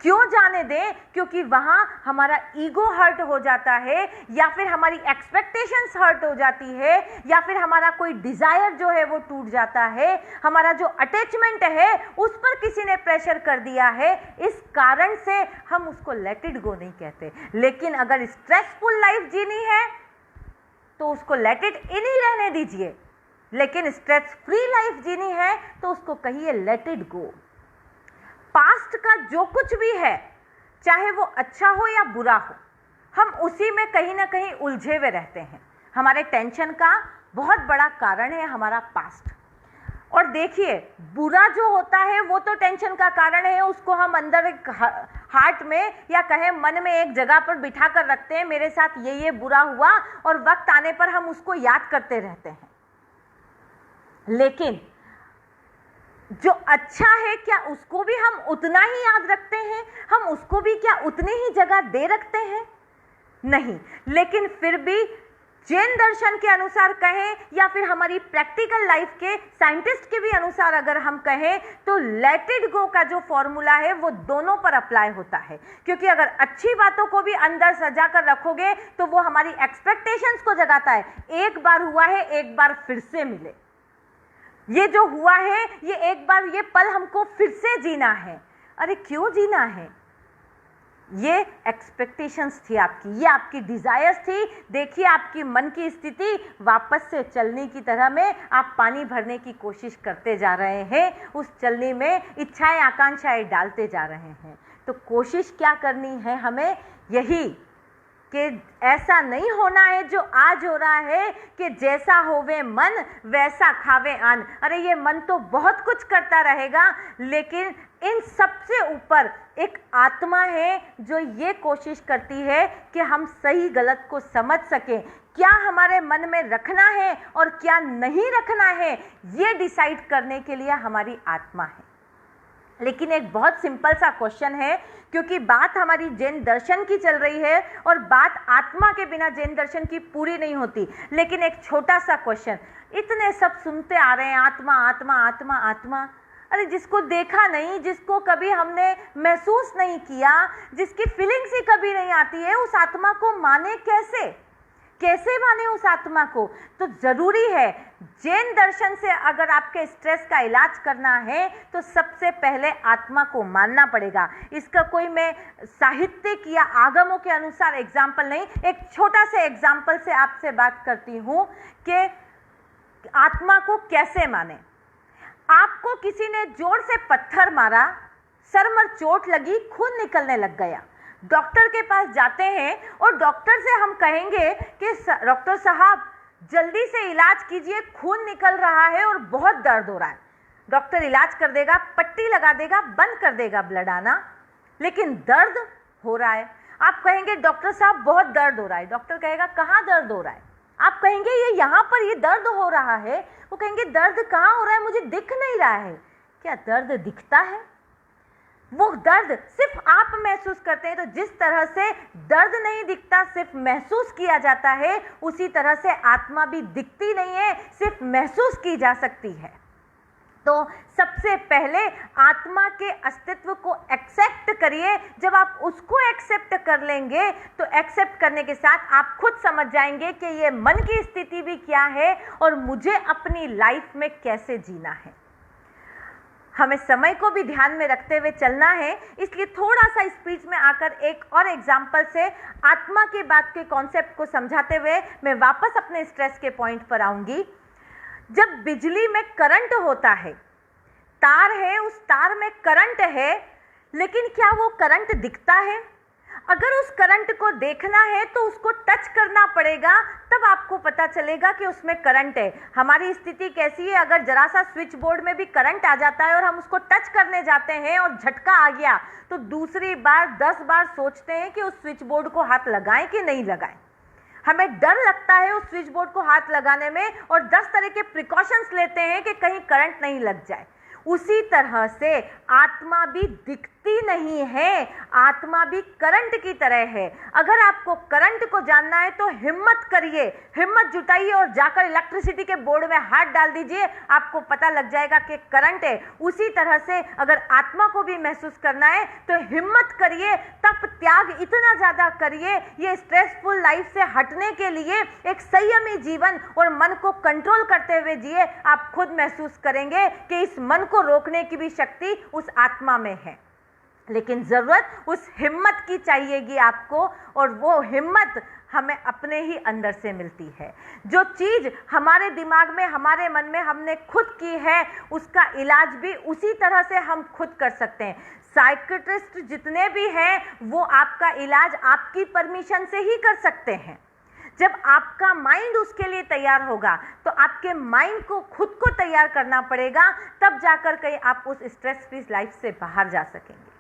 क्यों जाने दें? क्योंकि वहां हमारा ईगो हर्ट हो जाता है, या फिर हमारी एक्सपेक्टेशंस हर्ट हो जाती है, या फिर हमारा कोई डिजायर जो है वो टूट जाता है, हमारा जो अटैचमेंट है उस पर किसी ने प्रेशर कर दिया है, इस कारण से हम उसको लेट इट गो नहीं कहते। लेकिन अगर स्ट्रेसफुल लाइफ जीनी है तो उसको लेट इट इन ही रहने दीजिए, लेकिन स्ट्रेस फ्री लाइफ जीनी है तो उसको कहिए लेट इट गो। पास्ट का जो कुछ भी है, चाहे वो अच्छा हो या बुरा हो, हम उसी में कहीं ना कहीं उलझे हुए रहते हैं। हमारे टेंशन का बहुत बड़ा कारण है हमारा पास्ट। और देखिए, बुरा जो होता है वो तो टेंशन का कारण है, उसको हम अंदर एक हार्ट में या कहें मन में एक जगह पर बिठा कर रखते हैं, मेरे साथ ये बुरा हुआ, और वक्त आने पर हम उसको याद करते रहते हैं। लेकिन जो अच्छा है, क्या उसको भी हम उतना ही याद रखते हैं? हम उसको भी क्या उतनी ही जगह दे रखते हैं? नहीं। लेकिन फिर भी जैन दर्शन के अनुसार कहें या फिर हमारी प्रैक्टिकल लाइफ के साइंटिस्ट के भी अनुसार अगर हम कहें, तो लेट इट गो का जो फॉर्मूला है वो दोनों पर अप्लाई होता है। क्योंकि अगर अच्छी बातों को भी अंदर सजा कर रखोगे तो वो हमारी एक्सपेक्टेशंस को जगाता है। एक बार हुआ है, एक बार फिर से मिले। ये जो हुआ है, ये एक बार, ये पल हमको फिर से जीना है। अरे क्यों जीना है? ये एक्सपेक्टेशंस थी आपकी, ये आपकी डिजायर्स थी। देखिए, आपकी मन की स्थिति वापस से चलनी की तरह में आप पानी भरने की कोशिश करते जा रहे हैं, उस चलनी में इच्छाएं आकांक्षाएं डालते जा रहे हैं। तो कोशिश क्या करनी है हमें? यही कि ऐसा नहीं होना है जो आज हो रहा है कि जैसा होवे मन वैसा खावे अन्न। अरे ये मन तो बहुत कुछ करता रहेगा, लेकिन इन सबसे ऊपर एक आत्मा है जो ये कोशिश करती है कि हम सही गलत को समझ सकें, क्या हमारे मन में रखना है और क्या नहीं रखना है, ये डिसाइड करने के लिए हमारी आत्मा है। लेकिन एक बहुत सिंपल सा क्वेश्चन है, क्योंकि बात हमारी जैन दर्शन की चल रही है और बात आत्मा के बिना जैन दर्शन की पूरी नहीं होती। लेकिन एक छोटा सा क्वेश्चन, इतने सब सुनते आ रहे हैं आत्मा आत्मा आत्मा आत्मा। अरे जिसको देखा नहीं, जिसको कभी हमने महसूस नहीं किया, जिसकी फीलिंग्स ही कभी नहीं आती है, उस आत्मा को माने कैसे? कैसे माने उस आत्मा को? तो जरूरी है, जैन दर्शन से अगर आपके स्ट्रेस का इलाज करना है तो सबसे पहले आत्मा को मानना पड़ेगा। इसका कोई मैं साहित्यिक या आगमों के अनुसार एग्जाम्पल नहीं, एक छोटा सा एग्जाम्पल से आपसे बात करती हूँ कि आत्मा को कैसे माने। आपको किसी ने जोर से पत्थर मारा, सर में चोट लगी, खून निकलने लग गया। डॉक्टर के पास जाते हैं और डॉक्टर से हम कहेंगे कि डॉक्टर साहब जल्दी से इलाज कीजिए, खून निकल रहा है और बहुत दर्द हो रहा है। डॉक्टर इलाज कर देगा, पट्टी लगा देगा, बंद कर देगा ब्लड आना, लेकिन दर्द हो रहा है। आप कहेंगे डॉक्टर साहब बहुत दर्द हो रहा है। डॉक्टर कहेगा कहाँ दर्द हो रहा है? आप कहेंगे ये यहाँ पर ये दर्द हो रहा है। वो कहेंगे दर्द कहाँ हो रहा है, मुझे दिख नहीं रहा है। क्या दर्द दिखता है? वो दर्द सिर्फ आप महसूस करते हैं। तो जिस तरह से दर्द नहीं दिखता, सिर्फ महसूस किया जाता है, उसी तरह से आत्मा भी दिखती नहीं है, सिर्फ महसूस की जा सकती है। तो सबसे पहले आत्मा के अस्तित्व को एक्सेप्ट करिए। जब आप उसको एक्सेप्ट कर लेंगे तो एक्सेप्ट करने के साथ आप खुद समझ जाएंगे कि ये मन की स्थिति भी क्या है और मुझे अपनी लाइफ में कैसे जीना है। हमें समय को भी ध्यान में रखते हुए चलना है, इसलिए थोड़ा सा स्पीच में आकर एक और एग्जाम्पल से आत्मा के बात के कॉन्सेप्ट को समझाते हुए मैं वापस अपने स्ट्रेस के पॉइंट पर आऊंगी। जब बिजली में करंट होता है, तार है, उस तार में करंट है, लेकिन क्या वो करंट दिखता है? अगर उस करंट को देखना है तो उसको टच करना पड़ेगा, तब आपको पता चलेगा कि उसमें करंट है। हमारी स्थिति कैसी है? अगर जरा सा स्विच बोर्ड में भी करंट आ जाता है और हम उसको टच करने जाते हैं और झटका आ गया, तो दूसरी बार 10 बार सोचते हैं कि उस स्विच बोर्ड को हाथ लगाएं कि नहीं लगाएं। हमें डर लगता है उस स्विच बोर्ड को हाथ लगाने में और 10 तरह के प्रिकॉशंस लेते हैं कि कहीं करंट नहीं लग जाए। उसी तरह से आत्मा भी दिखती नहीं है, आत्मा भी करंट की तरह है। अगर आपको करंट को जानना है तो हिम्मत करिए, हिम्मत जुटाइए और जाकर इलेक्ट्रिसिटी के बोर्ड में हाथ डाल दीजिए, आपको पता लग जाएगा कि करंट है। उसी तरह से अगर आत्मा को भी महसूस करना है तो हिम्मत करिए, तप त्याग इतना ज्यादा करिए, ये स्ट्रेसफुल लाइफ से हटने के लिए एक संयमी जीवन और मन को कंट्रोल करते हुए जिए। आप खुद महसूस करेंगे कि इस मन को रोकने की भी शक्ति उस आत्मा में है, लेकिन जरूरत उस हिम्मत की चाहिएगी आपको, और वो हिम्मत हमें अपने ही अंदर से मिलती है। जो चीज हमारे दिमाग में, हमारे मन में हमने खुद की है, उसका इलाज भी उसी तरह से हम खुद कर सकते हैं। साइकियाट्रिस्ट जितने भी हैं वो आपका इलाज आपकी परमिशन से ही कर सकते हैं। जब आपका माइंड उसके लिए तैयार होगा तो आपके माइंड को खुद को तैयार करना पड़ेगा, तब जाकर कहीं आप उस स्ट्रेस फ्री लाइफ से बाहर जा सकेंगे।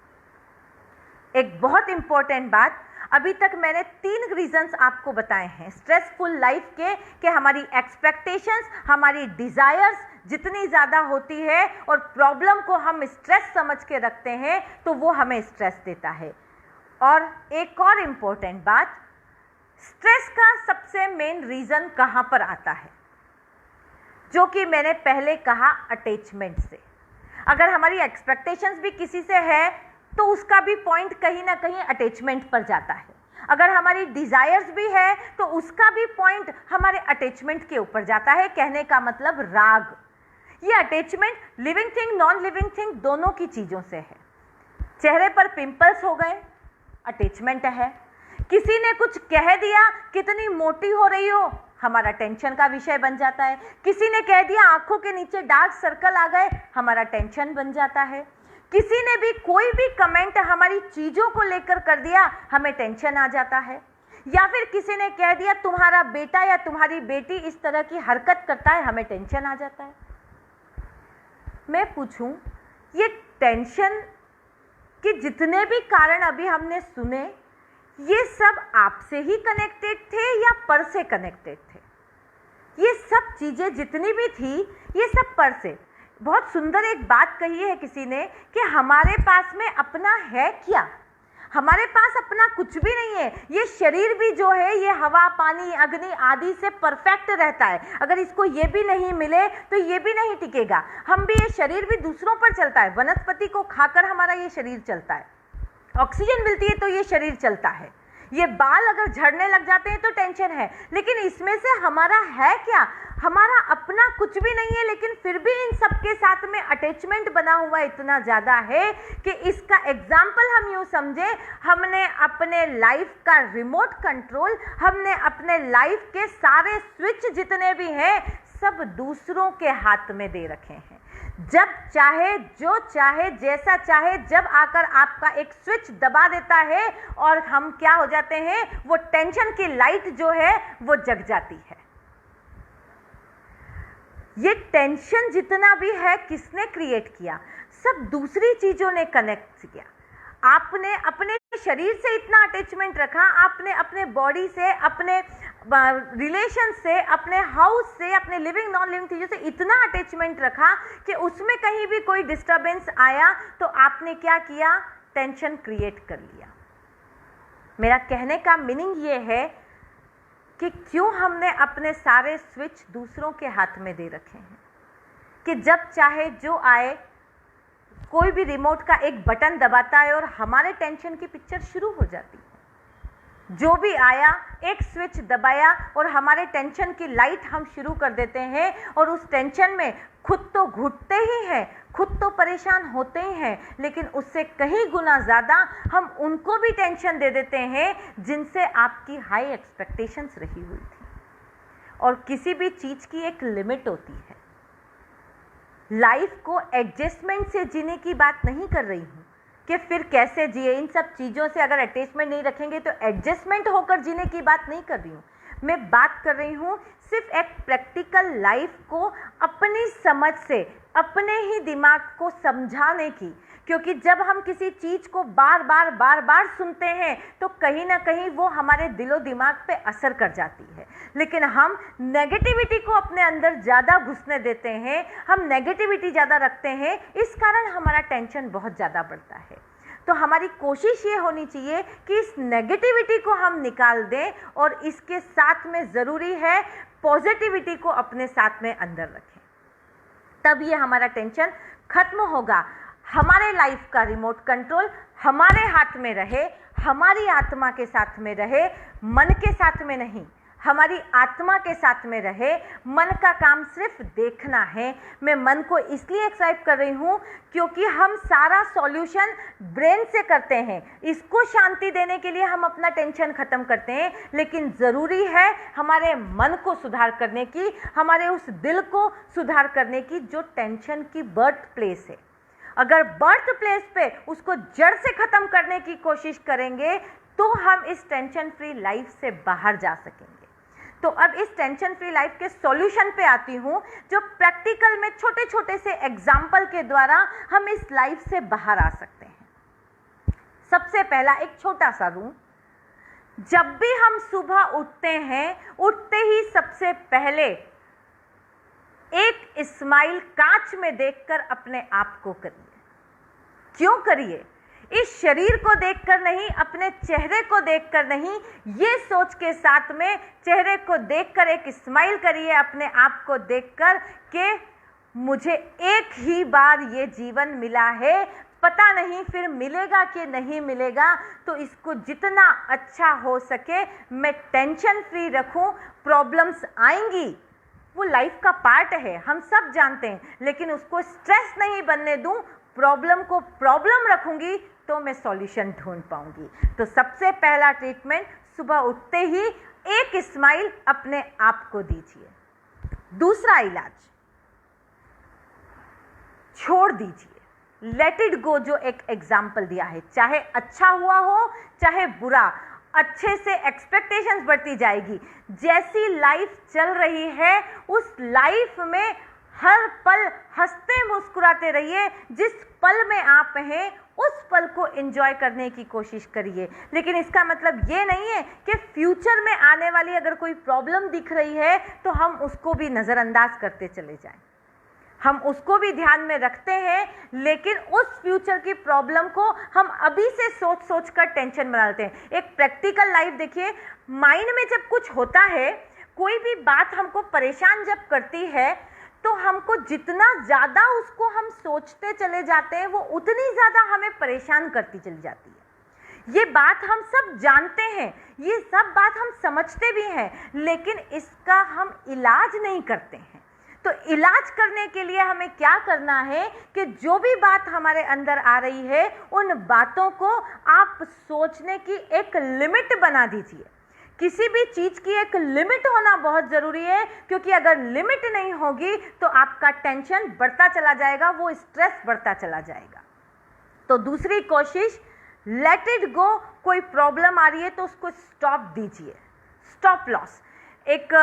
एक बहुत इंपॉर्टेंट बात, अभी तक मैंने 3 रीजंस आपको बताए हैं स्ट्रेसफुल लाइफ के, कि हमारी एक्सपेक्टेशंस, हमारी डिजायर्स जितनी ज़्यादा होती है और प्रॉब्लम को हम स्ट्रेस समझ के रखते हैं तो वो हमें स्ट्रेस देता है। और एक और इम्पोर्टेंट बात, स्ट्रेस का सबसे मेन रीज़न कहाँ पर आता है, जो कि मैंने पहले कहा, अटैचमेंट से। अगर हमारी एक्सपेक्टेशंस भी किसी से है तो उसका भी पॉइंट कहीं ना कहीं अटैचमेंट पर जाता है। अगर हमारी डिजायर्स भी है तो उसका भी पॉइंट हमारे अटैचमेंट के ऊपर जाता है। कहने का मतलब राग। ये attachment living thing, non living thing दोनों की चीज़ों से है। चेहरे पर पिंपल्स हो गए, अटैचमेंट है। किसी ने कुछ कह दिया, कितनी मोटी हो रही हो, हमारा टेंशन का विषय बन जाता है। किसी ने कह दिया आंखों के नीचे डार्क सर्कल आ गए, हमारा टेंशन बन जाता है। किसी ने भी कोई भी कमेंट हमारी चीज़ों को लेकर कर दिया, हमें टेंशन आ जाता है। या फिर किसी ने कह दिया तुम्हारा बेटा या तुम्हारी बेटी इस तरह की हरकत करता है, हमें टेंशन आ जाता है। मैं पूछूं, ये टेंशन के जितने भी कारण अभी हमने सुने, ये सब आपसे ही कनेक्टेड थे या पर से कनेक्टेड थे? ये सब चीज़ें जितनी भी थी, ये सब पर से। बहुत सुंदर एक बात कही है किसी ने कि हमारे पास में अपना है क्या? हमारे पास अपना कुछ भी नहीं है। ये शरीर भी जो है ये हवा, पानी, अग्नि आदि से परफेक्ट रहता है। अगर इसको ये भी नहीं मिले तो ये भी नहीं टिकेगा। हम भी, ये शरीर भी दूसरों पर चलता है। वनस्पति को खाकर हमारा ये शरीर चलता है, ऑक्सीजन मिलती है तो ये शरीर चलता है। ये बाल अगर झड़ने लग जाते हैं तो टेंशन है, लेकिन इसमें से हमारा है क्या? हमारा अपना कुछ भी नहीं है, लेकिन फिर भी इन सब के साथ में अटैचमेंट बना हुआ इतना ज़्यादा है कि इसका एग्जाम्पल हम यूँ समझे, हमने अपने लाइफ का रिमोट कंट्रोल, हमने अपने लाइफ के सारे स्विच जितने भी हैं सब दूसरों के हाथ में दे रखे हैं। जब चाहे, जो चाहे, जैसा चाहे, जब आकर आपका एक स्विच दबा देता है और हम क्या हो जाते हैं, वो टेंशन की लाइट जो है वो जग जाती है। ये टेंशन जितना भी है किसने क्रिएट किया? सब दूसरी चीज़ों ने कनेक्ट किया। आपने अपने शरीर से इतना अटैचमेंट रखा, आपने अपने बॉडी से, अपने रिलेशन से, अपने हाउस से, अपने लिविंग नॉन लिविंग चीज़ों से इतना अटैचमेंट रखा कि उसमें कहीं भी कोई डिस्टर्बेंस आया तो आपने क्या किया? टेंशन क्रिएट कर लिया। मेरा कहने का मीनिंग ये है कि क्यों हमने अपने सारे स्विच दूसरों के हाथ में दे रखे हैं कि जब चाहे जो आए, कोई भी रिमोट का एक बटन दबाता है और हमारे टेंशन की पिक्चर शुरू हो जाती है। जो भी आया, एक स्विच दबाया और हमारे टेंशन की लाइट हम शुरू कर देते हैं, और उस टेंशन में खुद तो घुटते ही हैं, खुद तो परेशान होते ही हैं, लेकिन उससे कहीं गुना ज़्यादा हम उनको भी टेंशन दे देते हैं जिनसे आपकी हाई एक्सपेक्टेशंस रही हुई थी। और किसी भी चीज़ की एक लिमिट होती है। लाइफ को एडजस्टमेंट से जीने की बात नहीं कर रही हूँ कि फिर कैसे जिए, इन सब चीज़ों से अगर अटैचमेंट नहीं रखेंगे तो एडजस्टमेंट होकर जीने की बात नहीं कर रही हूँ। मैं बात कर रही हूँ सिर्फ एक प्रैक्टिकल लाइफ को अपनी समझ से, अपने ही दिमाग को समझाने की क्योंकि जब हम किसी चीज़ को बार बार सुनते हैं तो कहीं ना कहीं वो हमारे दिलो दिमाग पे असर कर जाती है। लेकिन हम नेगेटिविटी को अपने अंदर ज़्यादा घुसने देते हैं, हम नेगेटिविटी ज़्यादा रखते हैं, इस कारण हमारा टेंशन बहुत ज़्यादा बढ़ता है। तो हमारी कोशिश ये होनी चाहिए कि इस नेगेटिविटी को हम निकाल दें और इसके साथ में ज़रूरी है पॉजिटिविटी को अपने साथ में अंदर रखें, तब ये हमारा टेंशन खत्म होगा। हमारे लाइफ का रिमोट कंट्रोल हमारे हाथ में रहे, हमारी आत्मा के साथ में रहे, मन के साथ में नहीं, हमारी आत्मा के साथ में रहे। मन का काम सिर्फ देखना है। मैं मन को इसलिए एक्साइट कर रही हूँ क्योंकि हम सारा सॉल्यूशन ब्रेन से करते हैं। इसको शांति देने के लिए हम अपना टेंशन खत्म करते हैं, लेकिन ज़रूरी है हमारे मन को सुधार करने की, हमारे उस दिल को सुधार करने की जो टेंशन की बर्थ प्लेस है। अगर बर्थ प्लेस पे उसको जड़ से ख़त्म करने की कोशिश करेंगे तो हम इस टेंशन फ्री लाइफ से बाहर जा सकेंगे। तो अब इस टेंशन फ्री लाइफ के सॉल्यूशन पे आती हूँ, जो प्रैक्टिकल में छोटे छोटे से एग्जाम्पल के द्वारा हम इस लाइफ से बाहर आ सकते हैं। सबसे पहला एक छोटा सा रूम। जब भी हम सुबह उठते हैं, उठते ही सबसे पहले एक स्माइल कांच में देखकर अपने आप को करिए। क्यों करिए? इस शरीर को देखकर नहीं, अपने चेहरे को देखकर नहीं, ये सोच के साथ में चेहरे को देखकर एक स्माइल करिए अपने आप को देखकर कि मुझे एक ही बार ये जीवन मिला है, पता नहीं फिर मिलेगा कि नहीं मिलेगा, तो इसको जितना अच्छा हो सके मैं टेंशन फ्री रखूं। प्रॉब्लम्स आएंगी, वो लाइफ का पार्ट है, हम सब जानते हैं, लेकिन उसको स्ट्रेस नहीं बनने दूं। प्रॉब्लम को प्रॉब्लम रखूंगी तो मैं सॉल्यूशन ढूंढ पाऊंगी। तो सबसे पहला ट्रीटमेंट, सुबह उठते ही एक स्माइल अपने आप को दीजिए। दूसरा इलाज, छोड़ दीजिए, लेट इट गो। जो एक एग्जाम्पल दिया है, चाहे अच्छा हुआ हो चाहे बुरा, अच्छे से एक्सपेक्टेशंस बढ़ती जाएगी। जैसी लाइफ चल रही है उस लाइफ में हर पल हंसते मुस्कुराते रहिए। जिस पल में आप हैं उस पल को एंजॉय करने की कोशिश करिए। लेकिन इसका मतलब ये नहीं है कि फ्यूचर में आने वाली अगर कोई प्रॉब्लम दिख रही है तो हम उसको भी नज़रअंदाज करते चले जाएं। हम उसको भी ध्यान में रखते हैं, लेकिन उस फ्यूचर की प्रॉब्लम को हम अभी से सोच कर टेंशन बना लेते हैं। एक प्रैक्टिकल लाइफ देखिए, माइंड में जब कुछ होता है, कोई भी बात हमको परेशान जब करती है, तो हमको जितना ज़्यादा उसको हम सोचते चले जाते हैं वो उतनी ज़्यादा हमें परेशान करती चली जाती है। ये बात हम सब जानते हैं, ये सब बात हम समझते भी हैं, लेकिन इसका हम इलाज नहीं करते हैं। तो इलाज करने के लिए हमें क्या करना है कि जो भी बात हमारे अंदर आ रही है उन बातों को आप सोचने की एक लिमिट बना दीजिए। किसी भी चीज़ की एक लिमिट होना बहुत ज़रूरी है, क्योंकि अगर लिमिट नहीं होगी तो आपका टेंशन बढ़ता चला जाएगा, वो स्ट्रेस बढ़ता चला जाएगा। तो दूसरी कोशिश, लेट इट गो। कोई प्रॉब्लम आ रही है तो उसको स्टॉप दीजिए, स्टॉप लॉस। एक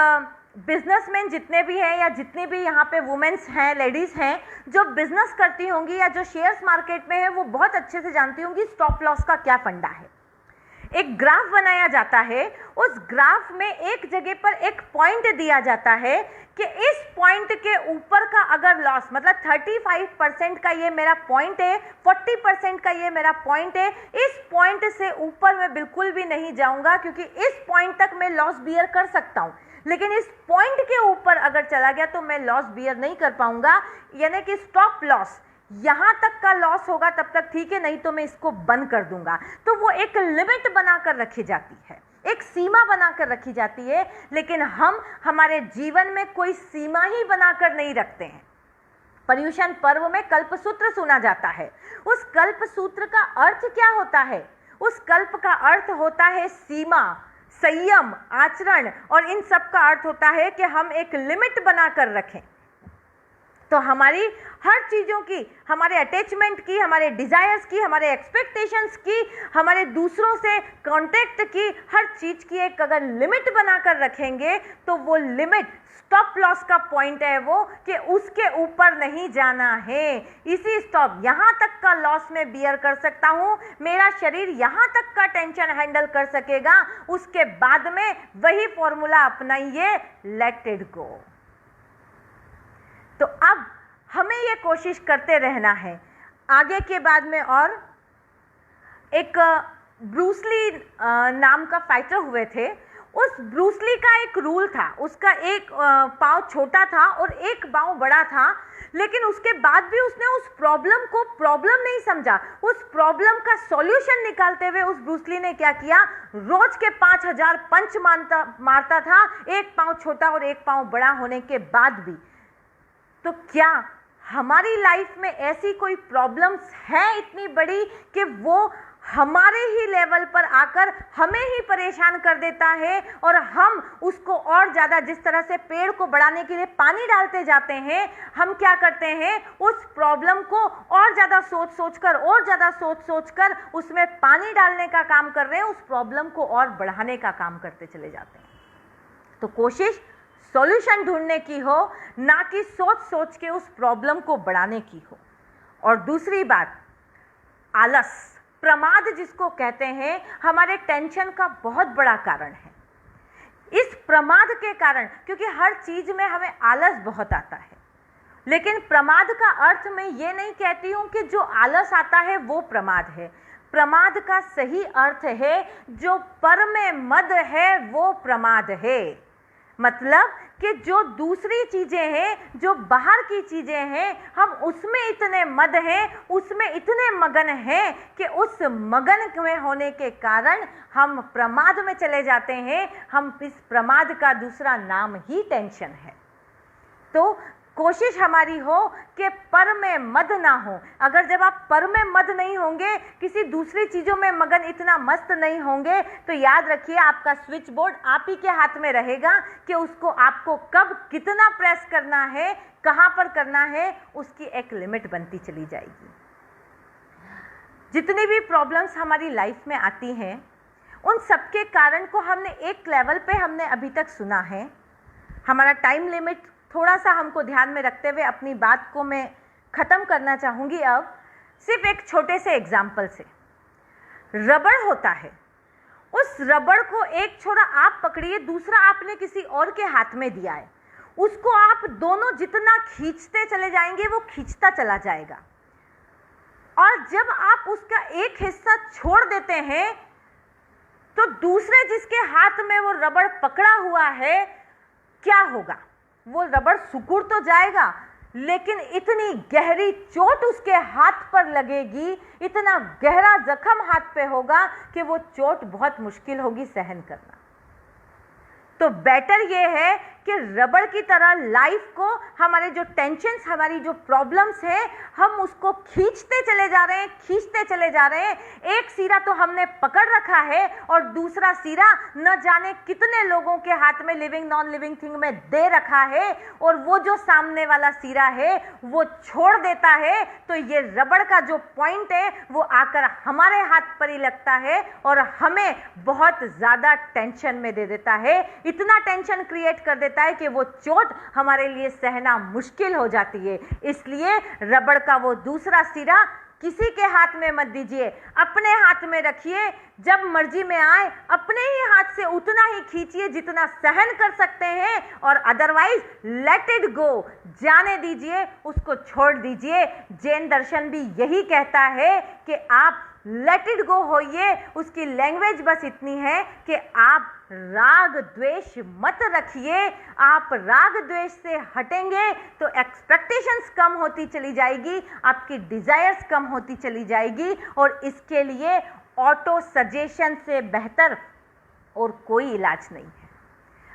बिजनेसमैन जितने भी हैं या जितनी भी यहाँ पे वुमेन्स हैं, लेडीज़ हैं जो बिजनेस करती होंगी या जो शेयर्स मार्केट में है, वो बहुत अच्छे से जानती होंगी स्टॉप लॉस का क्या फंडा है। एक ग्राफ बनाया जाता है, उस ग्राफ में एक जगह पर एक पॉइंट दिया जाता है कि इस पॉइंट के ऊपर का अगर लॉस, मतलब 35% का ये मेरा पॉइंट है, 40% का ये मेरा पॉइंट है, इस पॉइंट से ऊपर मैं बिल्कुल भी नहीं जाऊंगा, क्योंकि इस पॉइंट तक मैं लॉस बियर कर सकता हूँ, लेकिन इस पॉइंट के ऊपर अगर चला गया तो मैं लॉस बियर नहीं कर पाऊंगा। यानी कि स्टॉप लॉस, यहाँ तक का लॉस होगा तब तक ठीक है, नहीं तो मैं इसको बंद कर दूंगा। तो वो एक लिमिट बनाकर रखी जाती है, एक सीमा बनाकर रखी जाती है, लेकिन हम हमारे जीवन में कोई सीमा ही बनाकर नहीं रखते हैं। पर्युषण पर्व में कल्पसूत्र सुना जाता है। उस कल्पसूत्र का अर्थ क्या होता है? उस कल्प का अर्थ होता है सीमा, संयम, आचरण, और इन सब का अर्थ होता है कि हम एक लिमिट बनाकर रखें। तो हमारी हर चीज़ों की, हमारे अटैचमेंट की, हमारे डिज़ायर्स की, हमारे एक्सपेक्टेशंस की, हमारे दूसरों से कॉन्टेक्ट की, हर चीज़ की एक अगर लिमिट बनाकर रखेंगे तो वो लिमिट स्टॉप लॉस का पॉइंट है वो कि उसके ऊपर नहीं जाना है। इसी स्टॉप, यहाँ तक का लॉस में बियर कर सकता हूँ, मेरा शरीर यहाँ तक का टेंशन हैंडल कर सकेगा, उसके बाद में वही फॉर्मूला अपनाइए, लेट इट गो। तो अब हमें ये कोशिश करते रहना है आगे के बाद में। और एक ब्रूसली नाम का फाइटर हुए थे, उस ब्रूसली का एक रूल था, उसका एक पाँव छोटा था और एक पाँव बड़ा था, लेकिन उसके बाद भी उसने उस प्रॉब्लम को प्रॉब्लम नहीं समझा। उस प्रॉब्लम का सॉल्यूशन निकालते हुए उस ब्रूसली ने क्या किया, रोज के 5000 पंच मारता था, एक पाँव छोटा और एक पाँव बड़ा होने के बाद भी। तो क्या हमारी लाइफ में ऐसी कोई प्रॉब्लम्स है इतनी बड़ी कि वो हमारे ही लेवल पर आकर हमें ही परेशान कर देता है और हम उसको और ज़्यादा, जिस तरह से पेड़ को बढ़ाने के लिए पानी डालते जाते हैं, हम क्या करते हैं, उस प्रॉब्लम को और ज़्यादा सोच सोच कर उसमें पानी डालने का काम कर रहे हैं, उस प्रॉब्लम को और बढ़ाने का काम करते चले जाते हैं। तो कोशिश सॉल्यूशन ढूंढने की हो, ना कि सोच सोच के उस प्रॉब्लम को बढ़ाने की हो। और दूसरी बात, आलस, प्रमाद जिसको कहते हैं, हमारे टेंशन का बहुत बड़ा कारण है। इस प्रमाद के कारण, क्योंकि हर चीज में हमें आलस बहुत आता है, लेकिन प्रमाद का अर्थ मैं ये नहीं कहती हूँ कि जो आलस आता है वो प्रमाद है। प्रमाद का सही अर्थ है जो पर में मद है वो प्रमाद है। मतलब कि जो दूसरी चीज़ें हैं, जो बाहर की चीज़ें हैं, हम उसमें इतने मद हैं, उसमें इतने मगन हैं कि उस मगन में होने के कारण हम प्रमाद में चले जाते हैं। हम इस प्रमाद का दूसरा नाम ही टेंशन है। तो कोशिश हमारी हो कि पर में मद ना हो। अगर जब आप पर में मद नहीं होंगे, किसी दूसरी चीज़ों में मगन इतना मस्त नहीं होंगे, तो याद रखिए आपका स्विच बोर्ड आप ही के हाथ में रहेगा कि उसको आपको कब कितना प्रेस करना है, कहाँ पर करना है, उसकी एक लिमिट बनती चली जाएगी। जितनी भी प्रॉब्लम्स हमारी लाइफ में आती हैं, उन सबके कारण को हमने एक लेवल पे हमने अभी तक सुना है। हमारा टाइम लिमिट थोड़ा सा हमको ध्यान में रखते हुए अपनी बात को मैं ख़त्म करना चाहूँगी। अब सिर्फ एक छोटे से एग्जाम्पल से, रबड़ होता है, उस रबड़ को एक छोरा आप पकड़िए, दूसरा आपने किसी और के हाथ में दिया है, उसको आप दोनों जितना खींचते चले जाएंगे वो खींचता चला जाएगा, और जब आप उसका एक हिस्सा छोड़ देते हैं तो दूसरे जिसके हाथ में वो रबड़ पकड़ा हुआ है, क्या होगा, वो रबड़ सिकुड़ तो जाएगा, लेकिन इतनी गहरी चोट उसके हाथ पर लगेगी, इतना गहरा जख्म हाथ पे होगा कि वो चोट बहुत मुश्किल होगी सहन करना। तो बेटर ये है कि रबड़ की तरह लाइफ को, हमारे जो टेंशन्स, हमारी जो प्रॉब्लम्स हैं, हम उसको खींचते चले जा रहे हैं, खींचते चले जा रहे हैं। एक सिरा तो हमने पकड़ रखा है और दूसरा सिरा न जाने कितने लोगों के हाथ में, लिविंग नॉन लिविंग थिंग में दे रखा है, और वो जो सामने वाला सिरा है वो छोड़ देता है, तो ये रबड़ का जो पॉइंट है वो आकर हमारे हाथ पर ही लगता है और हमें बहुत ज़्यादा टेंशन में दे देता है। इतना टेंशन क्रिएट कर देता है कि वो चोट हमारे लिए सहना मुश्किल हो जाती है। इसलिए रबड़ का वो दूसरा सिरा किसी के हाथ में मत दीजिए, अपने हाथ में रखिए। जब मर्जी में आए अपने ही हाथ से उतना ही खींचिए जितना सहन कर सकते हैं, और अदरवाइज लेट इट गो, जाने दीजिए, उसको छोड़ दीजिए। जैन दर्शन भी यही कहता है कि आप लेट इट गो होइए। उसकी लैंग्वेज बस इतनी है कि आप राग द्वेष मत रखिए। आप राग द्वेष से हटेंगे तो एक्सपेक्टेशंस कम होती चली जाएगी, आपकी डिजायर्स कम होती चली जाएगी, और इसके लिए ऑटो सजेशन से बेहतर और कोई इलाज नहीं है।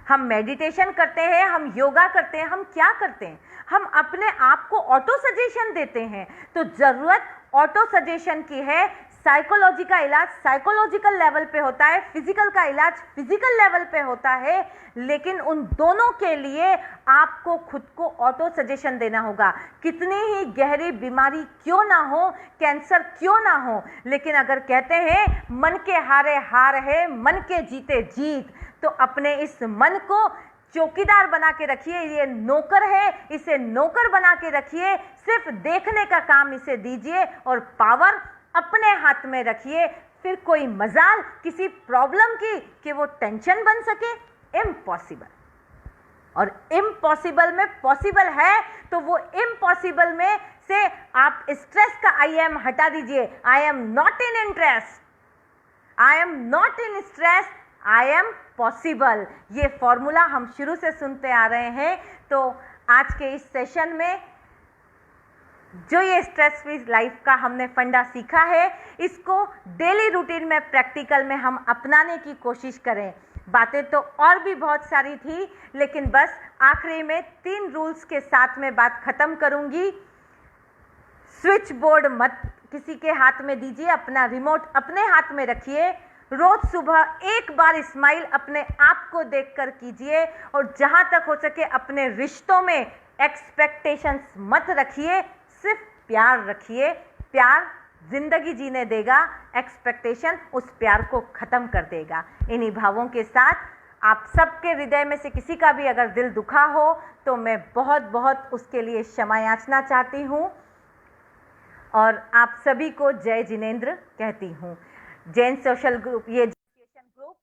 हम मेडिटेशन करते हैं, हम योगा करते हैं, हम क्या करते हैं, हम अपने आप को ऑटो सजेशन देते हैं। तो ज़रूरत ऑटो सजेशन की है, साइकोलॉजी का इलाज साइकोलॉजिकल लेवल पे होता है, फिजिकल का इलाज फिजिकल लेवल पे होता है, लेकिन उन दोनों के लिए आपको खुद को ऑटो सजेशन देना होगा। कितनी ही गहरी बीमारी क्यों ना हो, कैंसर क्यों ना हो, लेकिन अगर कहते हैं मन के हारे हार है, मन के जीते जीत, तो अपने इस मन को चौकीदार बना के रखिए। ये नौकर है, इसे नौकर बना के रखिए, सिर्फ देखने का काम इसे दीजिए और पावर अपने हाथ में रखिए। फिर कोई मजाल किसी प्रॉब्लम की कि वो टेंशन बन सके, इम्पॉसिबल। और इम्पॉसिबल में पॉसिबल है, तो वो इम्पॉसिबल में से आप स्ट्रेस का आई एम हटा दीजिए। I am not in interest, I am not in stress, I am possible. ये फॉर्मूला हम शुरू से सुनते आ रहे हैं। तो आज के इस सेशन में जो ये स्ट्रेस फ्री लाइफ का हमने फंडा सीखा है, इसको डेली रूटीन में प्रैक्टिकल में हम अपनाने की कोशिश करें। बातें तो और भी बहुत सारी थी, लेकिन बस आखिरी में 3 रूल्स के साथ में बात खत्म करूंगी। स्विच बोर्ड मत किसी के हाथ में दीजिए, अपना रिमोट अपने हाथ में रखिए। रोज सुबह एक बार स्माइल अपने आप को देखकर कीजिए, और जहां तक हो सके अपने रिश्तों में एक्सपेक्टेशंस मत रखिए, सिर्फ प्यार रखिए। प्यार जिंदगी जीने देगा, एक्सपेक्टेशन उस प्यार को खत्म कर देगा। इन्हीं भावों के साथ आप सबके हृदय में से किसी का भी अगर दिल दुखा हो, तो मैं बहुत बहुत उसके लिए क्षमा याचना चाहती हूँ, और आप सभी को जय जिनेंद्र कहती हूँ। जैन सोशल ग्रुप, ये एसोसिएशन ग्रुप,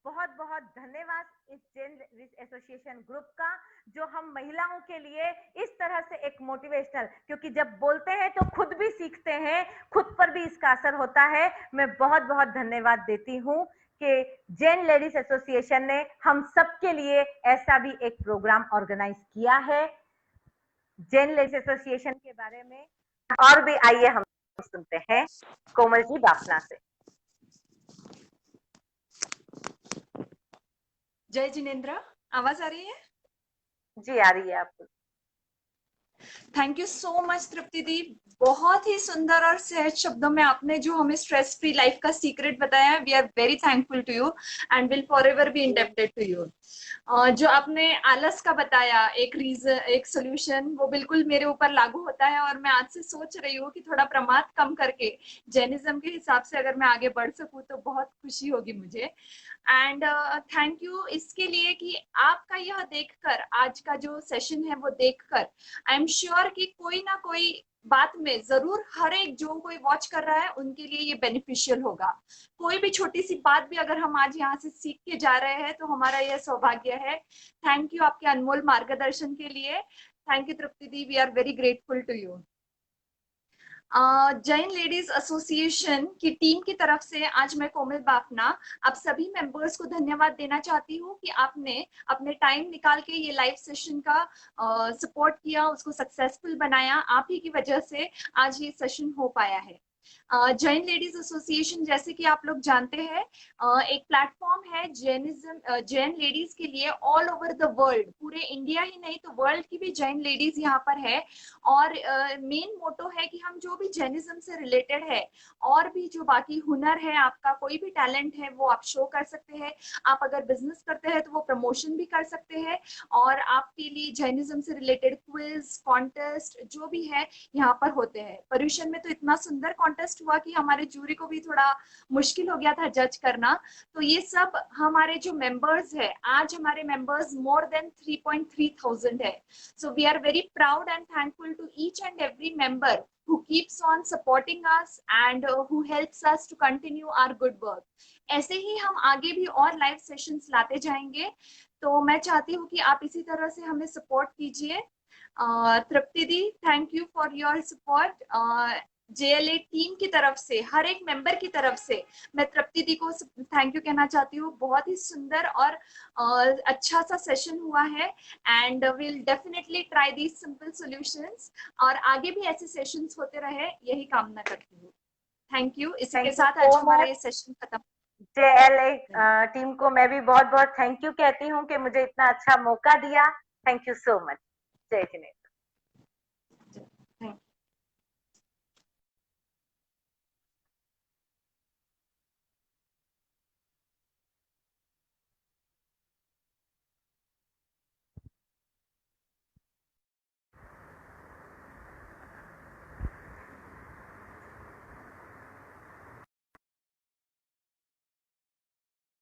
बहुत बहुत धन्यवाद इस जैन एसोसिएशन ग्रुप का, जो हम महिलाओं के लिए इस तरह से एक मोटिवेशनल, क्योंकि जब बोलते हैं तो खुद भी सीखते हैं, खुद पर भी इसका असर होता है। मैं बहुत बहुत धन्यवाद देती हूँ कि जैन लेडीज एसोसिएशन ने हम सबके लिए ऐसा भी एक प्रोग्राम ऑर्गेनाइज किया है। जैन लेडीज एसोसिएशन के बारे में और भी आइए हम सुनते हैं कोमल जी बाफना से। जय जिनेंद्र, आवाज आ रही है? जी आ रही है आपको। थैंक यू सो मच तृप्ति दी, बहुत ही सुंदर और सहज शब्दों में आपने जो हमें स्ट्रेस फ्री लाइफ का सीक्रेट बताया है। We are very thankful to you and will forever be indebted to you. जो आपने आलस का बताया एक रीजन, एक सोल्यूशन, वो बिल्कुल मेरे ऊपर लागू होता है, और मैं आज से सोच रही हूँ कि थोड़ा प्रमाद कम करके जैनिज्म के हिसाब से अगर मैं आगे बढ़ सकूँ तो बहुत खुशी होगी मुझे। एंड थैंक यू इसके लिए कि आपका यह देखकर, आज का जो सेशन है वो देखकर आई एम श्योर कि कोई ना कोई बात में जरूर हर एक जो कोई वॉच कर रहा है उनके लिए ये बेनिफिशियल होगा। कोई भी छोटी सी बात भी अगर हम आज यहाँ से सीख के जा रहे हैं तो हमारा यह सौभाग्य है। थैंक यू आपके अनमोल मार्गदर्शन के लिए। Thank you Tripti di, we are very grateful to you. Jain ladies association की टीम की तरफ से आज मैं कोमल बाफना आप सभी मेंबर्स को धन्यवाद देना चाहती हूँ कि आपने अपने टाइम निकाल के ये लाइव सेशन का सपोर्ट किया, उसको सक्सेसफुल बनाया। आप ही की वजह से आज ये सेशन हो पाया है। जैन लेडीज एसोसिएशन, जैसे कि आप लोग जानते हैं, एक प्लेटफॉर्म है जैनिज्म, जैन लेडीज के लिए ऑल ओवर द वर्ल्ड, पूरे इंडिया ही नहीं तो वर्ल्ड की भी जैन लेडीज यहाँ पर है। और मेन मोटो है कि हम जो भी जैनिज्म से रिलेटेड है और भी जो बाकी हुनर है, आपका कोई भी टैलेंट है वो आप शो कर सकते हैं। आप अगर बिजनेस करते हैं तो वो प्रमोशन भी कर सकते हैं, और आपके लिए जैनिज्म से रिलेटेड क्विज, कॉन्टेस्ट जो भी है यहाँ पर होते हैं। पर्यूषण में तो इतना सुंदर कॉन्टेस्ट हुआ कि हमारे जूरी को भी थोड़ा मुश्किल हो गया था जज करना। तो ये सब हमारे जो मेंबर्स है, आज हमारे मेंबर्स मोर देन 3.3 है। So we are very proud and thankful to each and every member who keeps on supporting us and who helps us to continue our good work. ऐसे ही हम आगे भी और लाइव सेशंस लाते जाएंगे, तो मैं चाहती हूँ कि आप इसी तरह से हमें सपोर्ट कीजिए। Tripti di, thank you for your support. JLA team की तरफ से, हर एक मेंबर की तरफ से मैं तृप्ति दी को थैंक यू कहना चाहती हूँ। बहुत ही सुंदर और अच्छा सा सेशन हुआ है, and will definitely try these simple solutions, और आगे भी ऐसे सेशंस होते रहे, यही कामना करती हूँ। Thank you. इसके साथ आज हमारा ये सेशन खत्म। JLA टीम को मैं भी बहुत बहुत थैंक यू कहती हूँ कि मुझे इतना अच्छा मौका दिया। Thank you so much. जय जिनेंद्र।